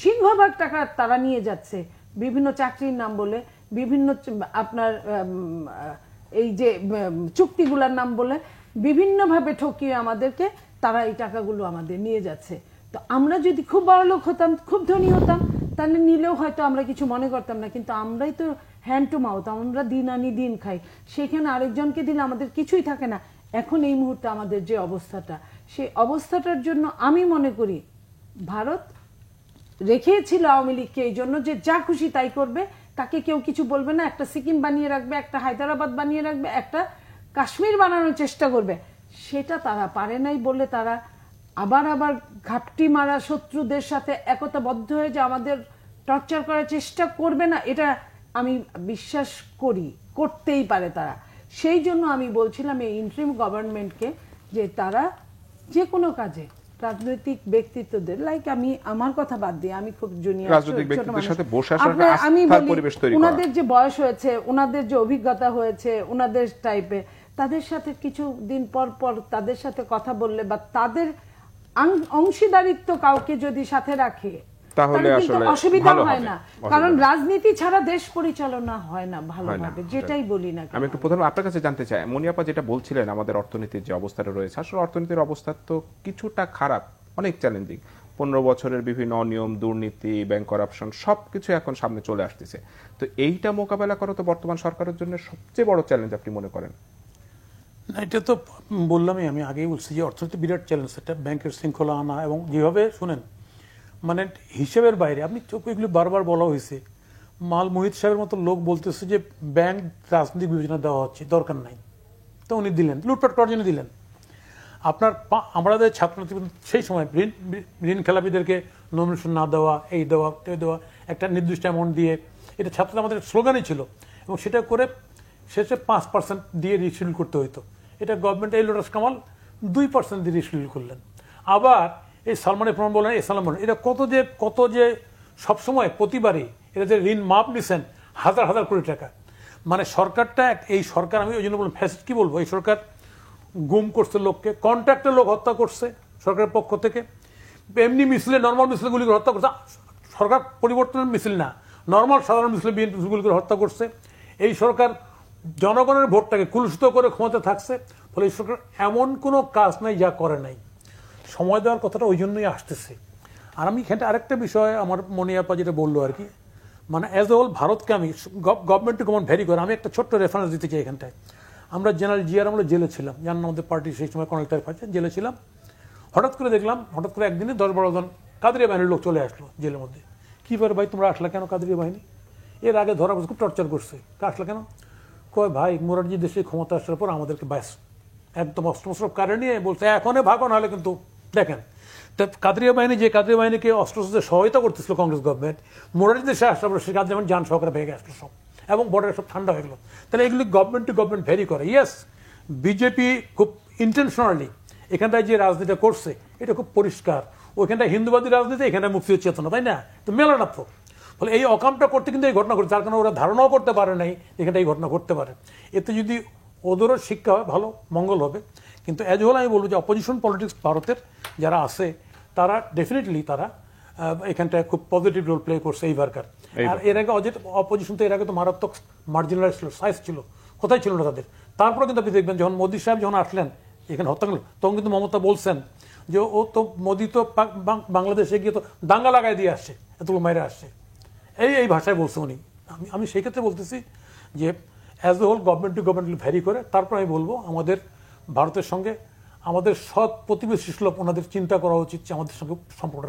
সিংহভাগ টাকা তারা নিয়ে যাচ্ছে বিভিন্ন চাকরির নাম বলে, বিভিন্ন আপনার এই যে চুক্তিগুলোর নাম বলে বিভিন্নভাবে ঠকিয়ে আমাদেরকে তারা এই টাকাগুলো আমাদের নিয়ে যাচ্ছে। তো আমরা যদি খুব বড় লোক হতাম, খুব ধনী হতাম, তাহলে নিলেও হয়তো আমরা কিছু মনে করতাম না। কিন্তু আমরাই তো হ্যান্ড টু মাউথ, আমরা দিন আনি দিন খাই, সেখানে আরেকজনকে দিলে আমাদের কিছুই থাকে না। এখন এই মুহূর্তে আমাদের যে অবস্থাটা, সেই অবস্থাটার জন্য আমি মনে করি ভারত রেখেছিল আওয়ামী লীগকে এই জন্য যে যা খুশি তাই করবে, তাকে কেউ কিছু বলবে না, একটা সিকিম বানিয়ে রাখবে, একটা হায়দ্রাবাদ বানিয়ে রাখবে, একটা কাশ্মীর বানানোর চেষ্টা করবে। সেটা তারা পারে নাই বলে তারা আবার ঘাপটি মারা শত্রুদের সাথে একতাবদ্ধ হয়ে যে আমাদের টর্চার করার চেষ্টা করবে না, এটা আমি বিশ্বাস করি করতেই পারে তারা। সেই জন্য আমি বলছিলাম এই ইন্টারিম গভর্নমেন্টকে যে তারা যে কোনো কাজে রাজনৈতিক ব্যক্তিত্বদের, লাইক আমি আমার কথা বাদ দিয়ে, আমি খুব জুনিয়র রাজনৈতিক ব্যক্তিত্বের সাথে বসে আসার আস্থার পরিবেশ তৈরি করা, ওনাদের যে বয়স হয়েছে, ওনাদের যে অভিজ্ঞতা হয়েছে, ওনাদের টাইপে তাদের সাথে কিছু দিন পর পর তাদের সাথে কথা বললে বা তাদের অংশীদারিত্ব কাউকে যদি সাথে রাখে, তাহলে আসলে অসুবিধা হয় না। কারণ রাজনীতি ছাড়া দেশ পরিচালনা হয় না ভালোভাবে, যেটাই বলি না। আমি একটু প্রথমে আপনার কাছে জানতে চাই, মনিয়াপা যেটা বলছিলেন আমাদের অর্থনীতির যে অবস্থাটা রয়েছে, আসলে অর্থনীতির অবস্থা তো কিছুটা খারাপ, অনেক চ্যালেঞ্জিং। 15 বছরের বিভিন্ন অনিয়ম, দুর্নীতি, ব্যাংক করাপশন সবকিছু এখন সামনে চলে আসতেছে। তো এইটা মোকাবেলা করা তো বর্তমান সরকারের জন্য সবচেয়ে বড় চ্যালেঞ্জ আপনি মনে করেন? না, এটা তো বললামই, আমি আগেই বলছি যে অর্থনীতি বিরাট চ্যালেঞ্জ, এটা ব্যাংকের শৃঙ্খলা আনা, এবং যেভাবে শুনেন মানে হিসেবের বাইরে, আপনি এগুলি বারবার বলা হয়েছে, মাল মোহিত সাহেবের মতো লোক বলতেছে যে ব্যাংক রাজনৈতিক বিবেচনা দেওয়া হচ্ছে, দরকার নাই, তো উনি দিলেন, লুটপাট করার জন্য দিলেন। আপনার আমাদের ছাত্রছাত্রী সেই সময় ঋণ খেলাপিদেরকে নমিনেশন না দেওয়া, এই দেওয়া দেওয়া, একটা নির্দিষ্ট অ্যামাউন্ট দিয়ে, এটা ছাত্রদের আমাদের স্লোগানই ছিল, এবং সেটা করে শেষে 5% দিয়ে রিশিডিউল করতে হইতো। এটা গভর্নমেন্ট এই লোটাস কামাল 2% দিয়ে রিশিডিউল করলেন। আবার এই সালমানের প্রমাণ বলেন, এই সালমান এটা কত যে সবসময় প্রতিবারই এটা যে ঋণ মাপ নিছেন হাজার হাজার কোটি টাকা। মানে সরকারটা, এই সরকার, আমি ওই জন্য বললাম ফ্যাসিস্ট, কি বলবো, এই সরকার গুম করছে লোককে, কন্ট্রাক্টের লোক হত্যা করছে সরকারের পক্ষ থেকে, এমনি মিছিলে, নর্মাল মিছিলে গুলি করে হত্যা করছে, সরকার পরিবর্তনের মিছিল না, নর্মাল সাধারণ মিছিলে বিএনপি গুলি করে হত্যা করছে। এই সরকার জনগণের ভোটটাকে কুলুষিত করে ক্ষমতা থাকছে, ফলে এই সরকার এমন কোনো কাজ নাই যা করে নাই। সময় দেওয়ার কথাটা ওই জন্যই আসতেছে। আর আমি এখানে আরেকটা বিষয় আমার মনিয়াপা যেটা বললো আর কি, মানে অ্যাজ এ হোল ভারতকে আমি গভর্নমেন্ট টু গভর্নমেন্ট ভ্যারি করে আমি একটা ছোট্ট রেফারেন্স দিতে চাই এখানটায়। আমরা জেনারেল জিয়ার আমরা জেলে ছিলাম, জানেন আমাদের পার্টি সেই সময় কর্নেল তারিফ আছে, জেলে ছিলাম। হঠাৎ করে দেখলাম, হঠাৎ করে একদিনে 10-12 জন কাদরিয়া বাহিনীর লোক চলে আসলো জেলের মধ্যে। কী করে ভাই তোমরা আসলা কেন কাদরিয়া বাহিনী? এর আগে ধরা খুব টর্চার করছে, আসলা কেন? কয় ভাই মোরারজি দেশে ক্ষমতা আসার পর আমাদেরকে ব্যাস একদম অস্ত্র কারে নিয়ে বলছে এখনই ভাগো, নাহলে কিন্তু দেখেন। তা কাদরিয়া বাহিনী, যে কাদরিয়া বাহিনীকে অস্ত্রশস্ত্রে সহায়তা করতেছিল কংগ্রেস গভর্নমেন্ট, মোরারজি দেশে আসার পর সে কাদরিয়া বাহিনী যান সহকারে ভেঙে আসলো সব, এবং বর্ডারে সব ঠান্ডা হয়ে গেলো। তাহলে এগুলি গভর্নমেন্ট টু গভর্নমেন্ট ভ্যারি করে। ইয়েস, বিজেপি খুব ইন্টেনশনালি এখানটায় যে রাজনীতি করছে এটা খুব পরিষ্কার। ওইখানটায় হিন্দুবাদী রাজনীতি, এখানটায় মুক্তির চেতনা, তাই না? তো মেলানা তো ফলে এই অকামটা করতে কিন্তু এই ঘটনা ঘটছে, যার কারণে ওরা ধারণাও করতে পারে নাই এখানটা এই ঘটনা ঘটতে পারে। এতে যদি ওদেরও শিক্ষা হয় ভালো, মঙ্গল হবে। কিন্তু অ্যাজ হোল আমি বলবো যে অপোজিশন পলিটিক্স ভারতের যারা আছে তারা ডেফিনেটলি তারা এখানটায় খুব পজিটিভ রোল প্লে করছে এইবারকার। আর এর আগে অপোজিশন তো এর আগে তো মারাত্মক মার্জিনালাইজ ছিল, সাইজ ছিল, কোথায় ছিল না তাদের। তারপরে কিন্তু আপনি দেখবেন যখন মোদী সাহেব যখন আসলেন এখানে হত্যা করলেন, তখন কিন্তু মমতা বলছেন যে ও তো মোদী তো বাংলাদেশে গিয়ে তো দাঙ্গা লাগাই দিয়ে আসছে, এতগুলো মাইরে আসছে, এই ভাষায় বলছে উনি। আমি সেই ক্ষেত্রে বলতেছি যে as a whole government to government vary করে। তারপর আমি বলবো আমাদের ভারতের সঙ্গে আমাদের সৎ প্রতিবেশী সুলভ ওনাদের চিন্তা করা উচিত যে আমাদের সঙ্গে সম্পর্ক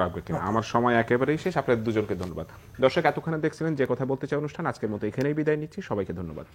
রাখবে কিনা। আমার সময় একেবারেই শেষ, আপনাদের দুজনকে ধন্যবাদ। দর্শক এতক্ষণে দেখছিলেন যে কথা বলতে চাই অনুষ্ঠান, আজকের মতো এখানেই বিদায় নিচ্ছি, সবাইকে ধন্যবাদ।